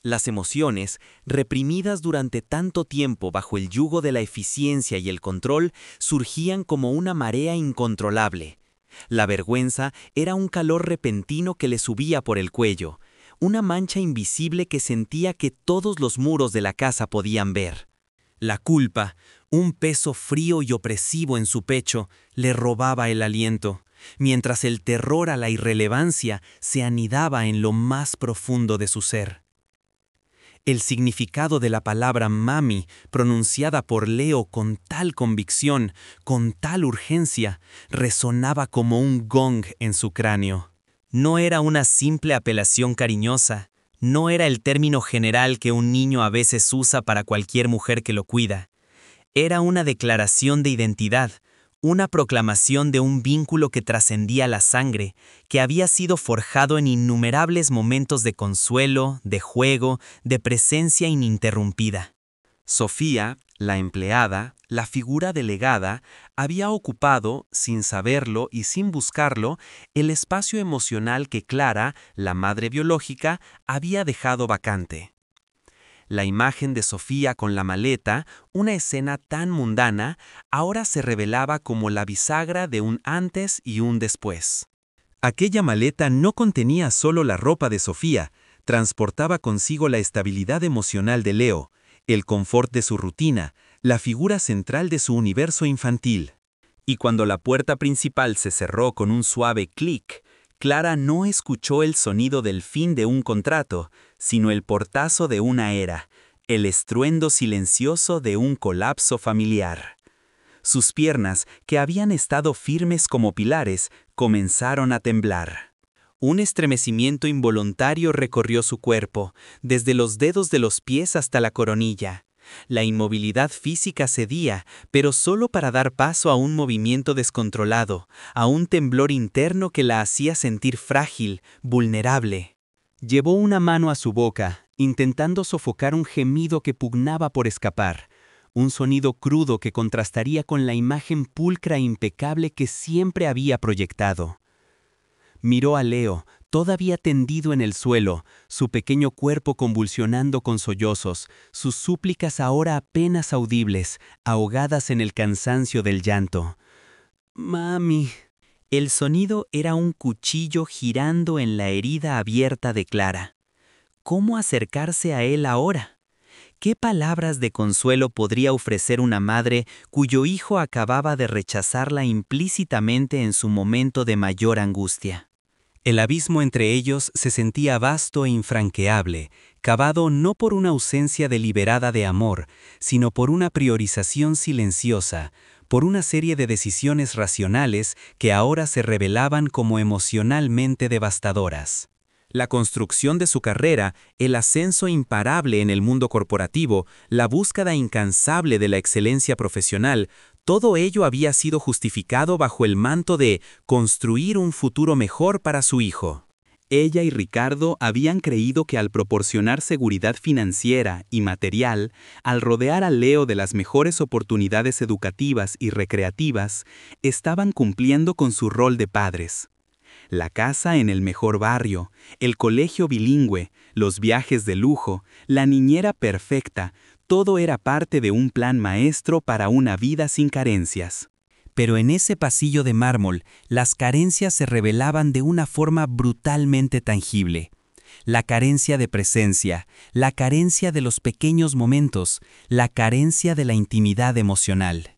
Las emociones, reprimidas durante tanto tiempo bajo el yugo de la eficiencia y el control, surgían como una marea incontrolable. La vergüenza era un calor repentino que le subía por el cuello, una mancha invisible que sentía que todos los muros de la casa podían ver. La culpa, un peso frío y opresivo en su pecho, le robaba el aliento, mientras el terror a la irrelevancia se anidaba en lo más profundo de su ser. El significado de la palabra mami, pronunciada por Leo con tal convicción, con tal urgencia, resonaba como un gong en su cráneo. No era una simple apelación cariñosa, no era el término general que un niño a veces usa para cualquier mujer que lo cuida. Era una declaración de identidad, una proclamación de un vínculo que trascendía la sangre, que había sido forjado en innumerables momentos de consuelo, de juego, de presencia ininterrumpida. Sofía, la empleada, la figura delegada, había ocupado, sin saberlo y sin buscarlo, el espacio emocional que Clara, la madre biológica, había dejado vacante. La imagen de Sofía con la maleta, una escena tan mundana, ahora se revelaba como la bisagra de un antes y un después. Aquella maleta no contenía solo la ropa de Sofía, transportaba consigo la estabilidad emocional de Leo, el confort de su rutina, la figura central de su universo infantil. Y cuando la puerta principal se cerró con un suave clic, Clara no escuchó el sonido del fin de un contrato, sino el portazo de una era, el estruendo silencioso de un colapso familiar. Sus piernas, que habían estado firmes como pilares, comenzaron a temblar. Un estremecimiento involuntario recorrió su cuerpo, desde los dedos de los pies hasta la coronilla. La inmovilidad física cedía, pero solo para dar paso a un movimiento descontrolado, a un temblor interno que la hacía sentir frágil, vulnerable. Llevó una mano a su boca, intentando sofocar un gemido que pugnaba por escapar, un sonido crudo que contrastaría con la imagen pulcra e impecable que siempre había proyectado. Miró a Leo, todavía tendido en el suelo, su pequeño cuerpo convulsionando con sollozos, sus súplicas ahora apenas audibles, ahogadas en el cansancio del llanto. «Mami». El sonido era un cuchillo girando en la herida abierta de Clara. ¿Cómo acercarse a él ahora? ¿Qué palabras de consuelo podría ofrecer una madre cuyo hijo acababa de rechazarla implícitamente en su momento de mayor angustia? El abismo entre ellos se sentía vasto e infranqueable, cavado no por una ausencia deliberada de amor, sino por una priorización silenciosa, por una serie de decisiones racionales que ahora se revelaban como emocionalmente devastadoras. La construcción de su carrera, el ascenso imparable en el mundo corporativo, la búsqueda incansable de la excelencia profesional, todo ello había sido justificado bajo el manto de construir un futuro mejor para su hijo. Ella y Ricardo habían creído que al proporcionar seguridad financiera y material, al rodear a Leo de las mejores oportunidades educativas y recreativas, estaban cumpliendo con su rol de padres. La casa en el mejor barrio, el colegio bilingüe, los viajes de lujo, la niñera perfecta, todo era parte de un plan maestro para una vida sin carencias. Pero en ese pasillo de mármol, las carencias se revelaban de una forma brutalmente tangible. La carencia de presencia, la carencia de los pequeños momentos, la carencia de la intimidad emocional.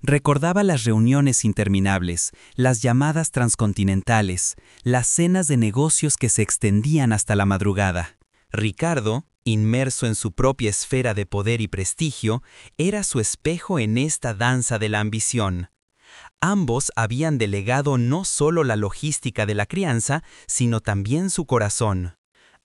Recordaba las reuniones interminables, las llamadas transcontinentales, las cenas de negocios que se extendían hasta la madrugada. Ricardo, inmerso en su propia esfera de poder y prestigio, era su espejo en esta danza de la ambición. Ambos habían delegado no solo la logística de la crianza, sino también su corazón.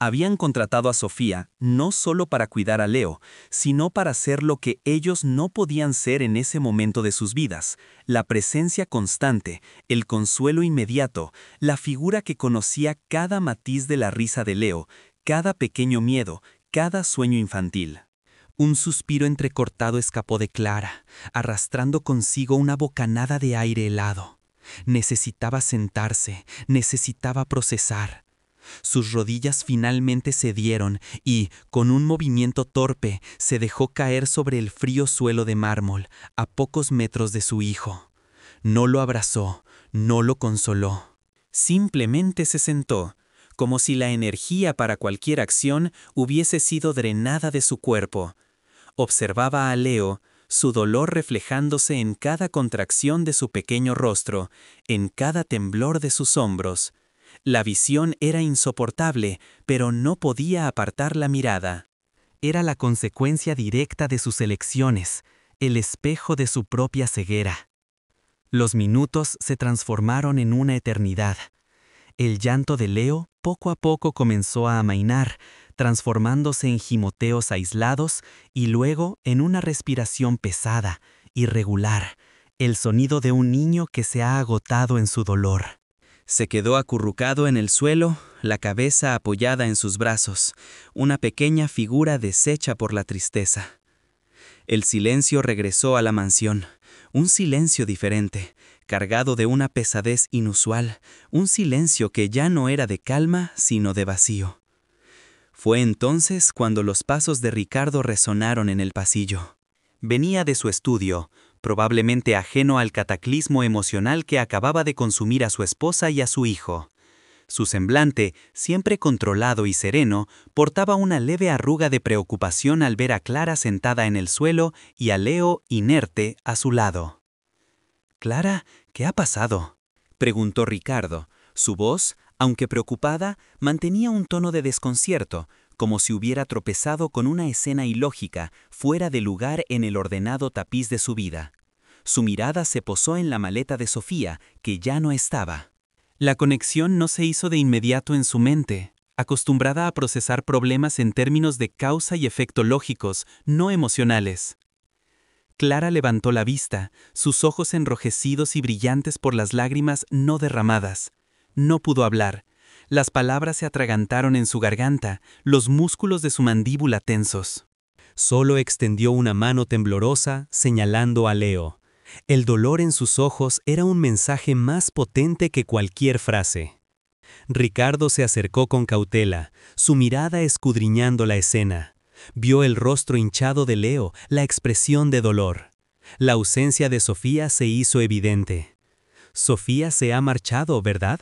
Habían contratado a Sofía no solo para cuidar a Leo, sino para hacer lo que ellos no podían ser en ese momento de sus vidas: la presencia constante, el consuelo inmediato, la figura que conocía cada matiz de la risa de Leo, cada pequeño miedo, cada sueño infantil. Un suspiro entrecortado escapó de Clara, arrastrando consigo una bocanada de aire helado. Necesitaba sentarse, necesitaba procesar. Sus rodillas finalmente cedieron y, con un movimiento torpe, se dejó caer sobre el frío suelo de mármol, a pocos metros de su hijo. No lo abrazó, no lo consoló. Simplemente se sentó, como si la energía para cualquier acción hubiese sido drenada de su cuerpo. Observaba a Leo, su dolor reflejándose en cada contracción de su pequeño rostro, en cada temblor de sus hombros. La visión era insoportable, pero no podía apartar la mirada. Era la consecuencia directa de sus elecciones, el espejo de su propia ceguera. Los minutos se transformaron en una eternidad. El llanto de Leo poco a poco comenzó a amainar, transformándose en gimoteos aislados y luego en una respiración pesada, irregular, el sonido de un niño que se ha agotado en su dolor. Se quedó acurrucado en el suelo, la cabeza apoyada en sus brazos, una pequeña figura deshecha por la tristeza. El silencio regresó a la mansión, un silencio diferente, cargado de una pesadez inusual, un silencio que ya no era de calma, sino de vacío. Fue entonces cuando los pasos de Ricardo resonaron en el pasillo. Venía de su estudio, probablemente ajeno al cataclismo emocional que acababa de consumir a su esposa y a su hijo. Su semblante, siempre controlado y sereno, portaba una leve arruga de preocupación al ver a Clara sentada en el suelo y a Leo inerte a su lado. «Clara, ¿qué ha pasado?», preguntó Ricardo. Su voz, aunque preocupada, mantenía un tono de desconcierto, como si hubiera tropezado con una escena ilógica, fuera de lugar en el ordenado tapiz de su vida. Su mirada se posó en la maleta de Sofía, que ya no estaba. La conexión no se hizo de inmediato en su mente, acostumbrada a procesar problemas en términos de causa y efecto lógicos, no emocionales. Clara levantó la vista, sus ojos enrojecidos y brillantes por las lágrimas no derramadas. No pudo hablar. Las palabras se atragantaron en su garganta, los músculos de su mandíbula tensos. Solo extendió una mano temblorosa, señalando a Leo. El dolor en sus ojos era un mensaje más potente que cualquier frase. Ricardo se acercó con cautela, su mirada escudriñando la escena. Vio el rostro hinchado de Leo, la expresión de dolor. La ausencia de Sofía se hizo evidente. Sofía se ha marchado, ¿verdad?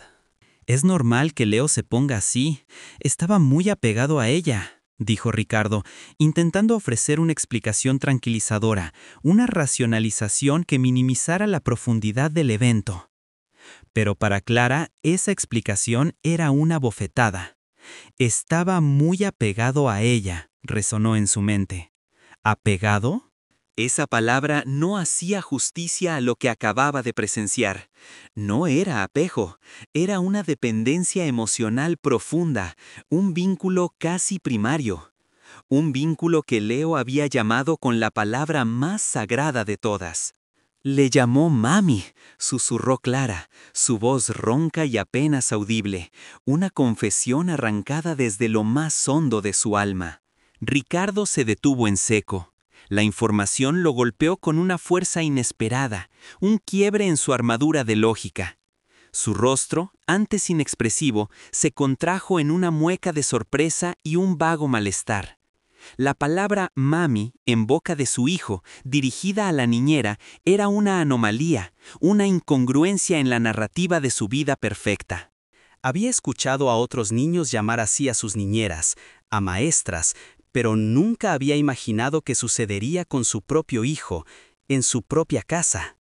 «Es normal que Leo se ponga así. Estaba muy apegado a ella», dijo Ricardo, intentando ofrecer una explicación tranquilizadora, una racionalización que minimizara la profundidad del evento. Pero para Clara, esa explicación era una bofetada. «Estaba muy apegado a ella», resonó en su mente. ¿Apegado? Esa palabra no hacía justicia a lo que acababa de presenciar. No era apego, era una dependencia emocional profunda, un vínculo casi primario. Un vínculo que Leo había llamado con la palabra más sagrada de todas. «Le llamó mami», susurró Clara, su voz ronca y apenas audible, una confesión arrancada desde lo más hondo de su alma. Ricardo se detuvo en seco. La información lo golpeó con una fuerza inesperada, un quiebre en su armadura de lógica. Su rostro, antes inexpresivo, se contrajo en una mueca de sorpresa y un vago malestar. La palabra mami, en boca de su hijo, dirigida a la niñera, era una anomalía, una incongruencia en la narrativa de su vida perfecta. Había escuchado a otros niños llamar así a sus niñeras, a maestras, pero nunca había imaginado que sucedería con su propio hijo, en su propia casa.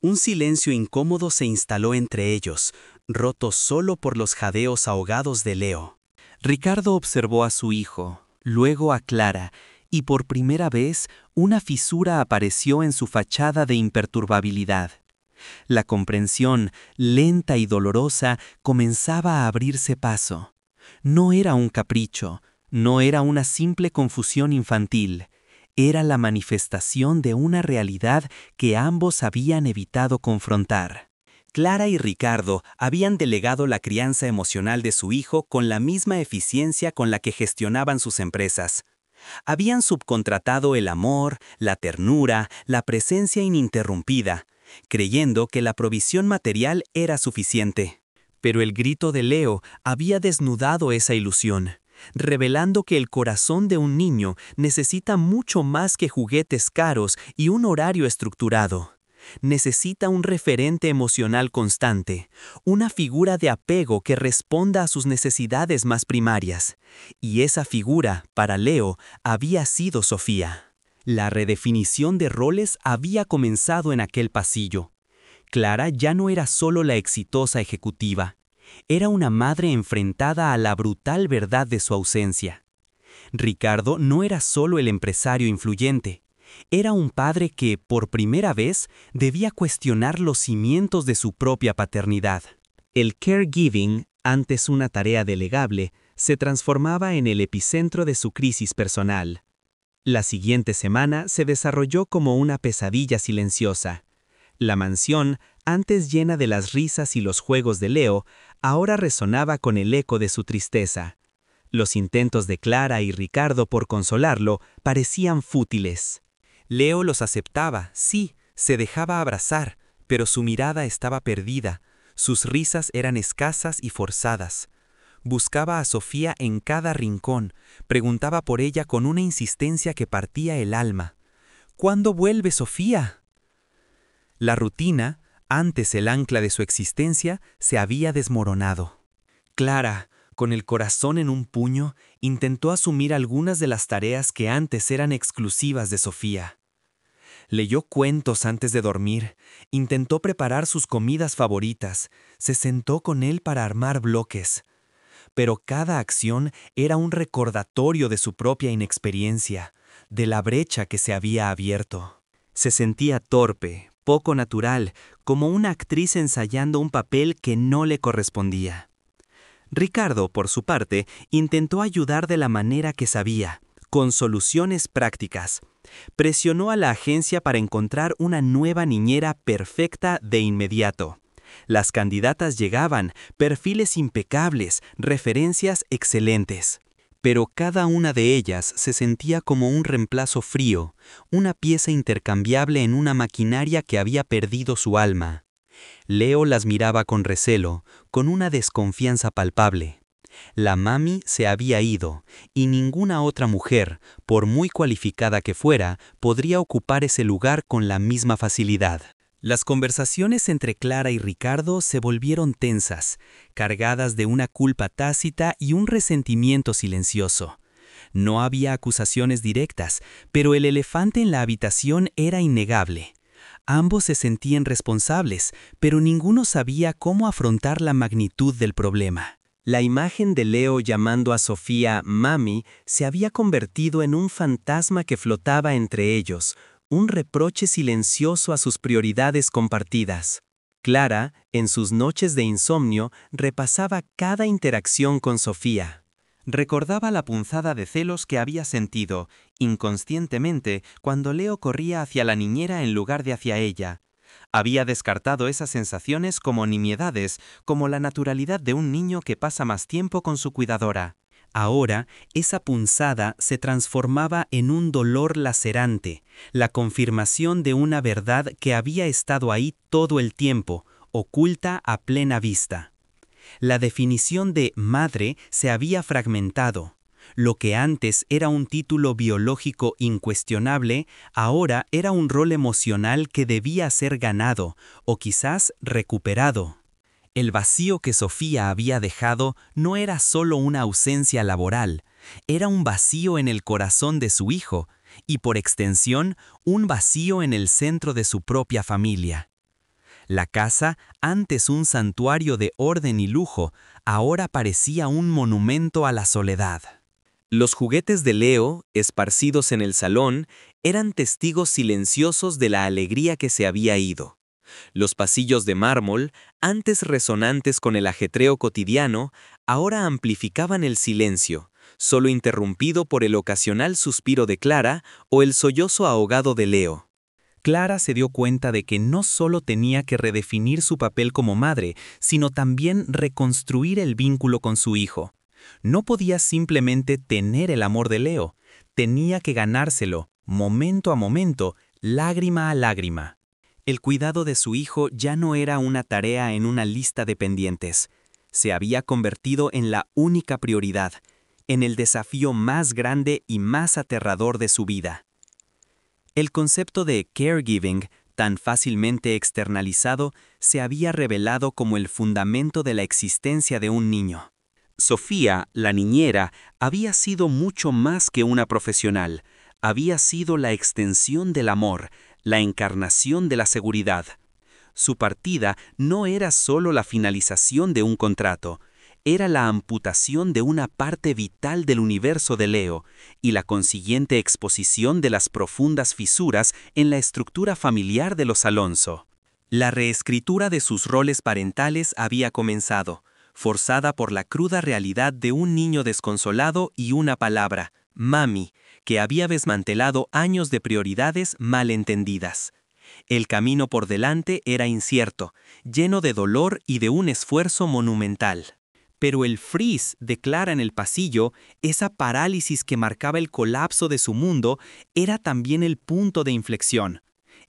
Un silencio incómodo se instaló entre ellos, roto solo por los jadeos ahogados de Leo. Ricardo observó a su hijo, luego a Clara, y por primera vez una fisura apareció en su fachada de imperturbabilidad. La comprensión, lenta y dolorosa, comenzaba a abrirse paso. No era un capricho, no era una simple confusión infantil, era la manifestación de una realidad que ambos habían evitado confrontar. Clara y Ricardo habían delegado la crianza emocional de su hijo con la misma eficiencia con la que gestionaban sus empresas. Habían subcontratado el amor, la ternura, la presencia ininterrumpida, creyendo que la provisión material era suficiente. Pero el grito de Leo había desnudado esa ilusión, revelando que el corazón de un niño necesita mucho más que juguetes caros y un horario estructurado. Necesita un referente emocional constante, una figura de apego que responda a sus necesidades más primarias. Y esa figura, para Leo, había sido Sofía. La redefinición de roles había comenzado en aquel pasillo. Clara ya no era solo la exitosa ejecutiva, era una madre enfrentada a la brutal verdad de su ausencia. Ricardo no era solo el empresario influyente, era un padre que, por primera vez, debía cuestionar los cimientos de su propia paternidad. El caregiving, antes una tarea delegable, se transformaba en el epicentro de su crisis personal. La siguiente semana se desarrolló como una pesadilla silenciosa. La mansión, antes llena de las risas y los juegos de Leo, ahora resonaba con el eco de su tristeza. Los intentos de Clara y Ricardo por consolarlo parecían fútiles. Leo los aceptaba, sí, se dejaba abrazar, pero su mirada estaba perdida, sus risas eran escasas y forzadas. Buscaba a Sofía en cada rincón, preguntaba por ella con una insistencia que partía el alma. ¿Cuándo vuelve Sofía? La rutina, antes el ancla de su existencia, se había desmoronado. Clara, con el corazón en un puño, intentó asumir algunas de las tareas que antes eran exclusivas de Sofía. Leyó cuentos antes de dormir, intentó preparar sus comidas favoritas, se sentó con él para armar bloques. Pero cada acción era un recordatorio de su propia inexperiencia, de la brecha que se había abierto. Se sentía torpe, poco natural, como una actriz ensayando un papel que no le correspondía. Ricardo, por su parte, intentó ayudar de la manera que sabía, con soluciones prácticas. Presionó a la agencia para encontrar una nueva niñera perfecta de inmediato. Las candidatas llegaban, perfiles impecables, referencias excelentes. Pero cada una de ellas se sentía como un reemplazo frío, una pieza intercambiable en una maquinaria que había perdido su alma. Leo las miraba con recelo, con una desconfianza palpable. La mami se había ido, y ninguna otra mujer, por muy cualificada que fuera, podría ocupar ese lugar con la misma facilidad. Las conversaciones entre Clara y Ricardo se volvieron tensas, cargadas de una culpa tácita y un resentimiento silencioso. No había acusaciones directas, pero el elefante en la habitación era innegable. Ambos se sentían responsables, pero ninguno sabía cómo afrontar la magnitud del problema. La imagen de Leo llamando a Sofía mami se había convertido en un fantasma que flotaba entre ellos, un reproche silencioso a sus prioridades compartidas. Clara, en sus noches de insomnio, repasaba cada interacción con Sofía. Recordaba la punzada de celos que había sentido, inconscientemente, cuando Leo corría hacia la niñera en lugar de hacia ella. Había descartado esas sensaciones como nimiedades, como la naturalidad de un niño que pasa más tiempo con su cuidadora. Ahora, esa punzada se transformaba en un dolor lacerante, la confirmación de una verdad que había estado ahí todo el tiempo, oculta a plena vista. La definición de madre se había fragmentado. Lo que antes era un título biológico incuestionable, ahora era un rol emocional que debía ser ganado, o quizás recuperado. El vacío que Sofía había dejado no era solo una ausencia laboral, era un vacío en el corazón de su hijo, y por extensión, un vacío en el centro de su propia familia. La casa, antes un santuario de orden y lujo, ahora parecía un monumento a la soledad. Los juguetes de Leo, esparcidos en el salón, eran testigos silenciosos de la alegría que se había ido. Los pasillos de mármol, antes resonantes con el ajetreo cotidiano, ahora amplificaban el silencio, solo interrumpido por el ocasional suspiro de Clara o el sollozo ahogado de Leo. Clara se dio cuenta de que no solo tenía que redefinir su papel como madre, sino también reconstruir el vínculo con su hijo. No podía simplemente tener el amor de Leo, tenía que ganárselo, momento a momento, lágrima a lágrima. El cuidado de su hijo ya no era una tarea en una lista de pendientes. Se había convertido en la única prioridad, en el desafío más grande y más aterrador de su vida. El concepto de caregiving, tan fácilmente externalizado, se había revelado como el fundamento de la existencia de un niño. Sofía, la niñera, había sido mucho más que una profesional. Había sido la extensión del amor, la encarnación de la seguridad. Su partida no era solo la finalización de un contrato, era la amputación de una parte vital del universo de Leo y la consiguiente exposición de las profundas fisuras en la estructura familiar de los Alonso. La reescritura de sus roles parentales había comenzado, forzada por la cruda realidad de un niño desconsolado y una palabra, mami, que había desmantelado años de prioridades mal entendidas. El camino por delante era incierto, lleno de dolor y de un esfuerzo monumental. Pero el freeze de Clara en el pasillo, esa parálisis que marcaba el colapso de su mundo, era también el punto de inflexión.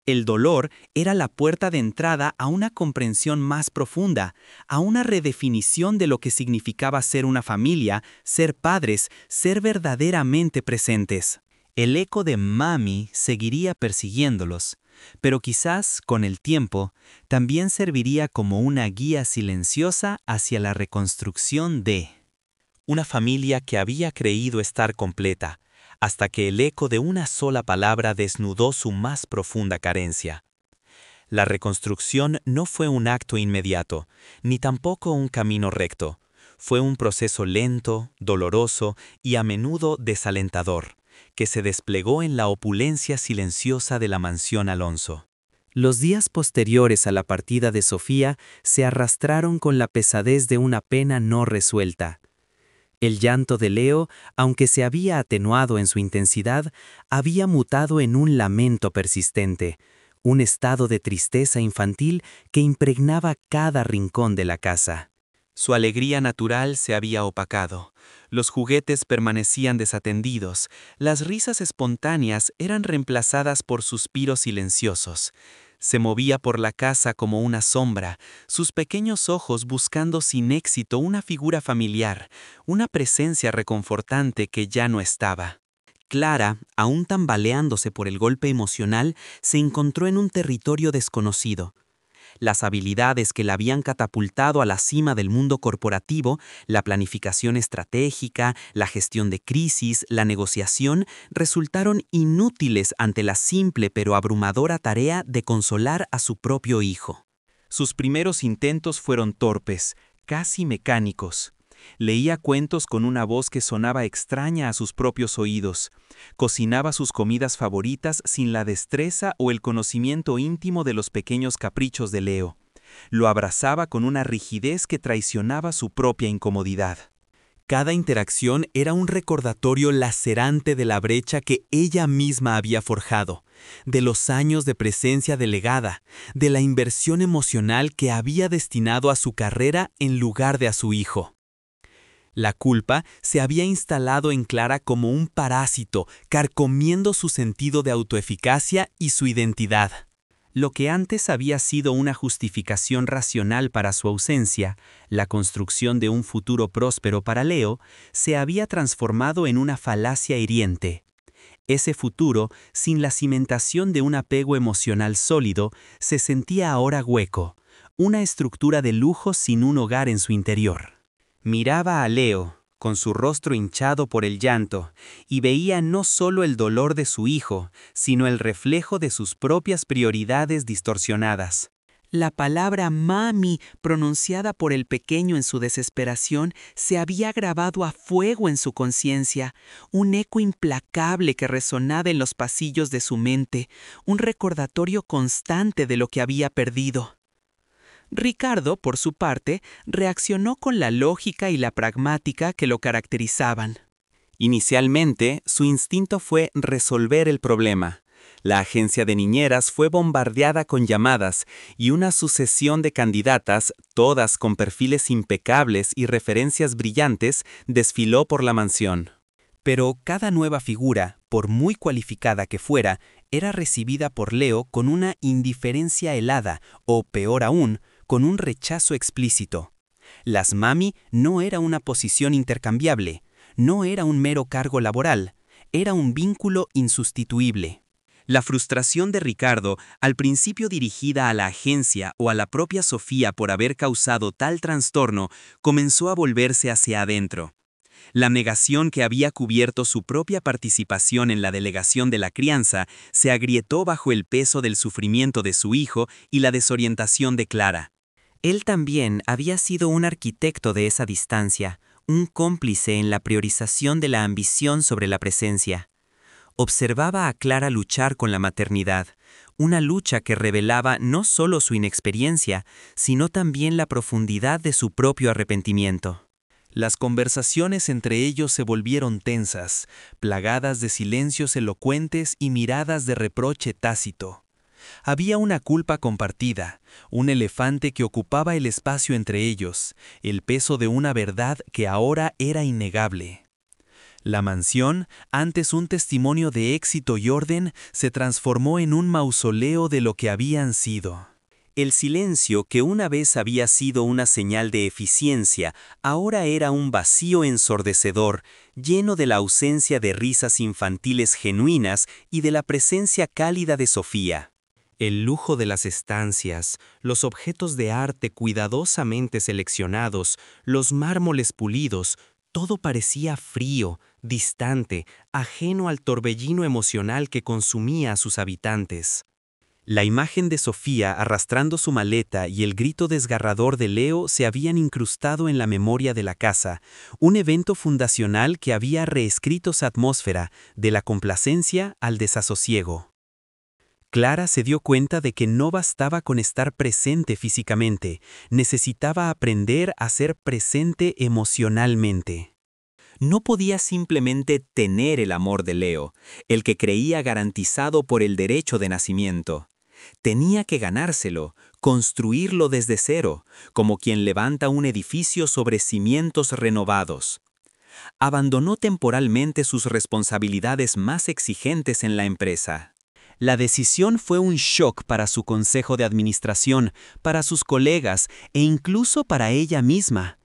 El dolor era la puerta de entrada a una comprensión más profunda, a una redefinición de lo que significaba ser una familia, ser padres, ser verdaderamente presentes. El eco de mami seguiría persiguiéndolos, pero quizás, con el tiempo, también serviría como una guía silenciosa hacia la reconstrucción de una familia que había creído estar completa, hasta que el eco de una sola palabra desnudó su más profunda carencia. La reconstrucción no fue un acto inmediato, ni tampoco un camino recto. Fue un proceso lento, doloroso y a menudo desalentador, que se desplegó en la opulencia silenciosa de la mansión Alonso. Los días posteriores a la partida de Sofía se arrastraron con la pesadez de una pena no resuelta. El llanto de Leo, aunque se había atenuado en su intensidad, había mutado en un lamento persistente, un estado de tristeza infantil que impregnaba cada rincón de la casa. Su alegría natural se había opacado, los juguetes permanecían desatendidos, las risas espontáneas eran reemplazadas por suspiros silenciosos. Se movía por la casa como una sombra, sus pequeños ojos buscando sin éxito una figura familiar, una presencia reconfortante que ya no estaba. Clara, aún tambaleándose por el golpe emocional, se encontró en un territorio desconocido. Las habilidades que la habían catapultado a la cima del mundo corporativo, la planificación estratégica, la gestión de crisis, la negociación, resultaron inútiles ante la simple pero abrumadora tarea de consolar a su propio hijo. Sus primeros intentos fueron torpes, casi mecánicos. Leía cuentos con una voz que sonaba extraña a sus propios oídos. Cocinaba sus comidas favoritas sin la destreza o el conocimiento íntimo de los pequeños caprichos de Leo. Lo abrazaba con una rigidez que traicionaba su propia incomodidad. Cada interacción era un recordatorio lacerante de la brecha que ella misma había forjado, de los años de presencia delegada, de la inversión emocional que había destinado a su carrera en lugar de a su hijo. La culpa se había instalado en Clara como un parásito, carcomiendo su sentido de autoeficacia y su identidad. Lo que antes había sido una justificación racional para su ausencia, la construcción de un futuro próspero para Leo, se había transformado en una falacia hiriente. Ese futuro, sin la cimentación de un apego emocional sólido, se sentía ahora hueco, una estructura de lujo sin un hogar en su interior. Miraba a Leo, con su rostro hinchado por el llanto, y veía no solo el dolor de su hijo, sino el reflejo de sus propias prioridades distorsionadas. La palabra mami, pronunciada por el pequeño en su desesperación, se había grabado a fuego en su conciencia, un eco implacable que resonaba en los pasillos de su mente, un recordatorio constante de lo que había perdido. Ricardo, por su parte, reaccionó con la lógica y la pragmática que lo caracterizaban. Inicialmente, su instinto fue resolver el problema. La agencia de niñeras fue bombardeada con llamadas y una sucesión de candidatas, todas con perfiles impecables y referencias brillantes, desfiló por la mansión. Pero cada nueva figura, por muy cualificada que fuera, era recibida por Leo con una indiferencia helada o, peor aún, con un rechazo explícito. Las mami no era una posición intercambiable, no era un mero cargo laboral, era un vínculo insustituible. La frustración de Ricardo, al principio dirigida a la agencia o a la propia Sofía por haber causado tal trastorno, comenzó a volverse hacia adentro. La negación que había cubierto su propia participación en la delegación de la crianza se agrietó bajo el peso del sufrimiento de su hijo y la desorientación de Clara. Él también había sido un arquitecto de esa distancia, un cómplice en la priorización de la ambición sobre la presencia. Observaba a Clara luchar con la maternidad, una lucha que revelaba no solo su inexperiencia, sino también la profundidad de su propio arrepentimiento. Las conversaciones entre ellos se volvieron tensas, plagadas de silencios elocuentes y miradas de reproche tácito. Había una culpa compartida, un elefante que ocupaba el espacio entre ellos, el peso de una verdad que ahora era innegable. La mansión, antes un testimonio de éxito y orden, se transformó en un mausoleo de lo que habían sido. El silencio, que una vez había sido una señal de eficiencia, ahora era un vacío ensordecedor, lleno de la ausencia de risas infantiles genuinas y de la presencia cálida de Sofía. El lujo de las estancias, los objetos de arte cuidadosamente seleccionados, los mármoles pulidos, todo parecía frío, distante, ajeno al torbellino emocional que consumía a sus habitantes. La imagen de Sofía arrastrando su maleta y el grito desgarrador de Leo se habían incrustado en la memoria de la casa, un evento fundacional que había reescrito su atmósfera, de la complacencia al desasosiego. Clara se dio cuenta de que no bastaba con estar presente físicamente, necesitaba aprender a ser presente emocionalmente. No podía simplemente tener el amor de Leo, el que creía garantizado por el derecho de nacimiento. Tenía que ganárselo, construirlo desde cero, como quien levanta un edificio sobre cimientos renovados. Abandonó temporalmente sus responsabilidades más exigentes en la empresa. La decisión fue un shock para su consejo de administración, para sus colegas e incluso para ella misma.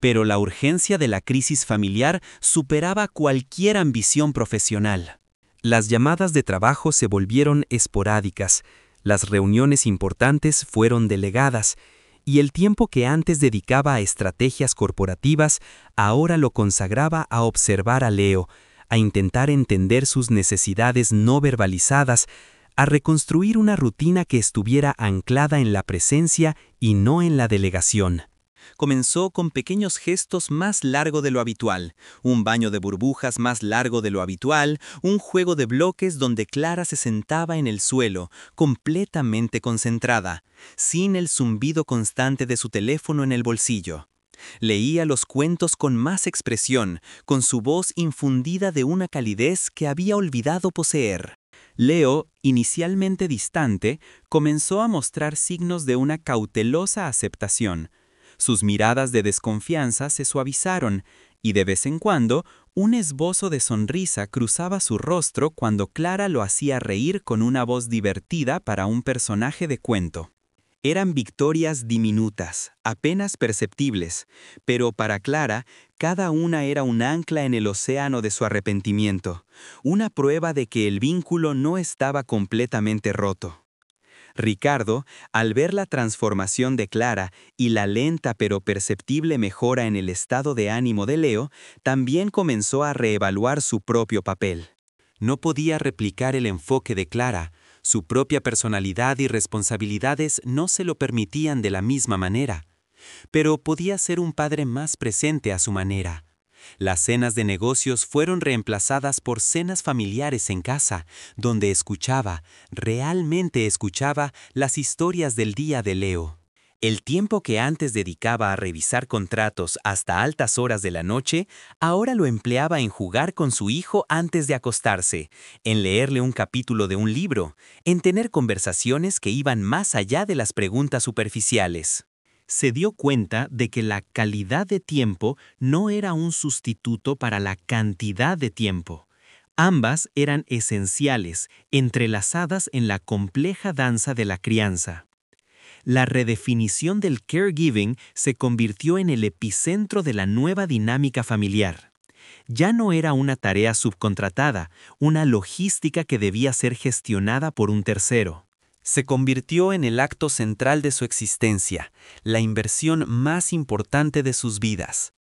Pero la urgencia de la crisis familiar superaba cualquier ambición profesional. Las llamadas de trabajo se volvieron esporádicas, las reuniones importantes fueron delegadas, y el tiempo que antes dedicaba a estrategias corporativas ahora lo consagraba a observar a Leo, a intentar entender sus necesidades no verbalizadas, a reconstruir una rutina que estuviera anclada en la presencia y no en la delegación. Comenzó con pequeños gestos más largo de lo habitual, un baño de burbujas más largo de lo habitual, un juego de bloques donde Clara se sentaba en el suelo, completamente concentrada, sin el zumbido constante de su teléfono en el bolsillo. Leía los cuentos con más expresión, con su voz infundida de una calidez que había olvidado poseer. Leo, inicialmente distante, comenzó a mostrar signos de una cautelosa aceptación. Sus miradas de desconfianza se suavizaron, y de vez en cuando, un esbozo de sonrisa cruzaba su rostro cuando Clara lo hacía reír con una voz divertida para un personaje de cuento. Eran victorias diminutas, apenas perceptibles, pero para Clara, cada una era un ancla en el océano de su arrepentimiento, una prueba de que el vínculo no estaba completamente roto. Ricardo, al ver la transformación de Clara y la lenta pero perceptible mejora en el estado de ánimo de Leo, también comenzó a reevaluar su propio papel. No podía replicar el enfoque de Clara, su propia personalidad y responsabilidades no se lo permitían de la misma manera. Pero podía ser un padre más presente a su manera. Las cenas de negocios fueron reemplazadas por cenas familiares en casa, donde escuchaba, realmente escuchaba, las historias del día de Leo. El tiempo que antes dedicaba a revisar contratos hasta altas horas de la noche, ahora lo empleaba en jugar con su hijo antes de acostarse, en leerle un capítulo de un libro, en tener conversaciones que iban más allá de las preguntas superficiales. Se dio cuenta de que la calidad de tiempo no era un sustituto para la cantidad de tiempo. Ambas eran esenciales, entrelazadas en la compleja danza de la crianza. La redefinición del caregiving se convirtió en el epicentro de la nueva dinámica familiar. Ya no era una tarea subcontratada, una logística que debía ser gestionada por un tercero. Se convirtió en el acto central de su existencia, la inversión más importante de sus vidas.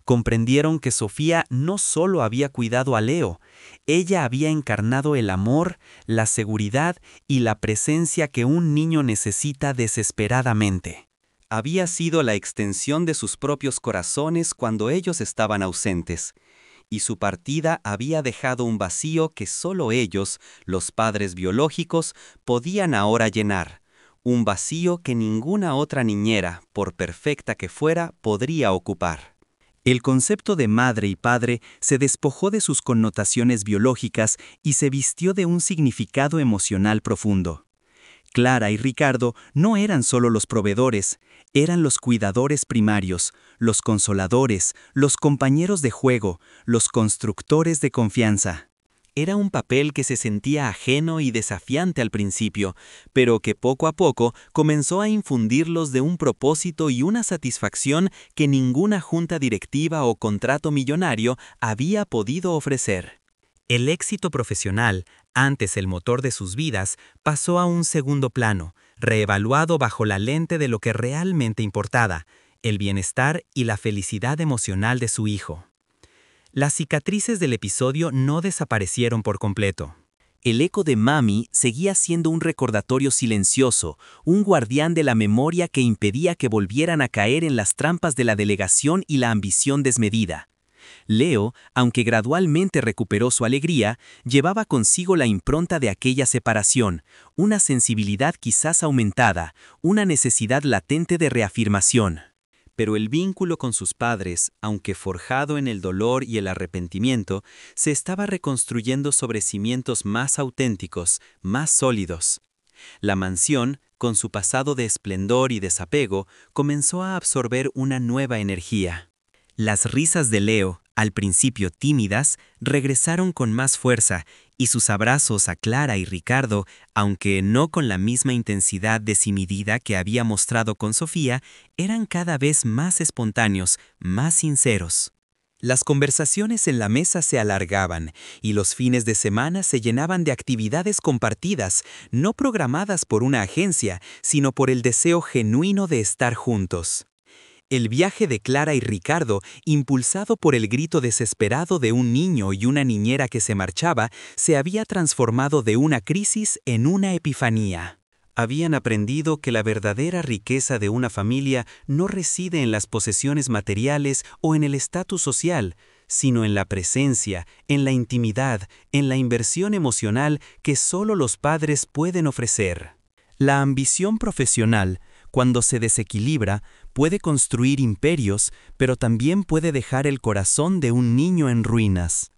Comprendieron que Sofía no solo había cuidado a Leo, ella había encarnado el amor, la seguridad y la presencia que un niño necesita desesperadamente. Había sido la extensión de sus propios corazones cuando ellos estaban ausentes, y su partida había dejado un vacío que solo ellos, los padres biológicos, podían ahora llenar, un vacío que ninguna otra niñera, por perfecta que fuera, podría ocupar. El concepto de madre y padre se despojó de sus connotaciones biológicas y se vistió de un significado emocional profundo. Clara y Ricardo no eran solo los proveedores, eran los cuidadores primarios, los consoladores, los compañeros de juego, los constructores de confianza. Era un papel que se sentía ajeno y desafiante al principio, pero que poco a poco comenzó a infundirlos de un propósito y una satisfacción que ninguna junta directiva o contrato millonario había podido ofrecer. El éxito profesional, antes el motor de sus vidas, pasó a un segundo plano, reevaluado bajo la lente de lo que realmente importaba, el bienestar y la felicidad emocional de su hijo. Las cicatrices del episodio no desaparecieron por completo. El eco de Mami seguía siendo un recordatorio silencioso, un guardián de la memoria que impedía que volvieran a caer en las trampas de la delegación y la ambición desmedida. Leo, aunque gradualmente recuperó su alegría, llevaba consigo la impronta de aquella separación, una sensibilidad quizás aumentada, una necesidad latente de reafirmación. Pero el vínculo con sus padres, aunque forjado en el dolor y el arrepentimiento, se estaba reconstruyendo sobre cimientos más auténticos, más sólidos. La mansión, con su pasado de esplendor y desapego, comenzó a absorber una nueva energía. Las risas de Leo, al principio tímidas, regresaron con más fuerza, y sus abrazos a Clara y Ricardo, aunque no con la misma intensidad desinhibida que había mostrado con Sofía, eran cada vez más espontáneos, más sinceros. Las conversaciones en la mesa se alargaban, y los fines de semana se llenaban de actividades compartidas, no programadas por una agencia, sino por el deseo genuino de estar juntos. El viaje de Clara y Ricardo, impulsado por el grito desesperado de un niño y una niñera que se marchaba, se había transformado de una crisis en una epifanía. Habían aprendido que la verdadera riqueza de una familia no reside en las posesiones materiales o en el estatus social, sino en la presencia, en la intimidad, en la inversión emocional que solo los padres pueden ofrecer. La ambición profesional, cuando se desequilibra, puede construir imperios, pero también puede dejar el corazón de un niño en ruinas.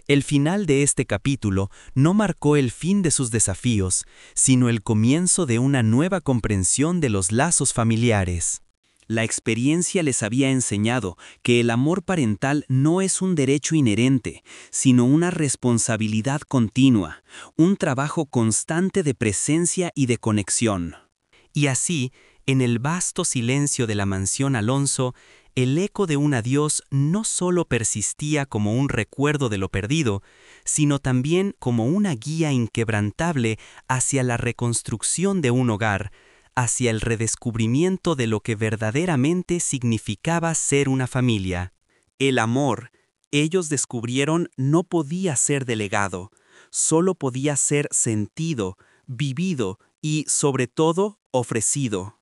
El final de este capítulo no marcó el fin de sus desafíos, sino el comienzo de una nueva comprensión de los lazos familiares. La experiencia les había enseñado que el amor parental no es un derecho inherente, sino una responsabilidad continua, un trabajo constante de presencia y de conexión. Y así, en el vasto silencio de la mansión Alonso, el eco de un adiós no solo persistía como un recuerdo de lo perdido, sino también como una guía inquebrantable hacia la reconstrucción de un hogar, hacia el redescubrimiento de lo que verdaderamente significaba ser una familia. El amor, ellos descubrieron, no podía ser delegado, solo podía ser sentido, vivido y, sobre todo, ofrecido.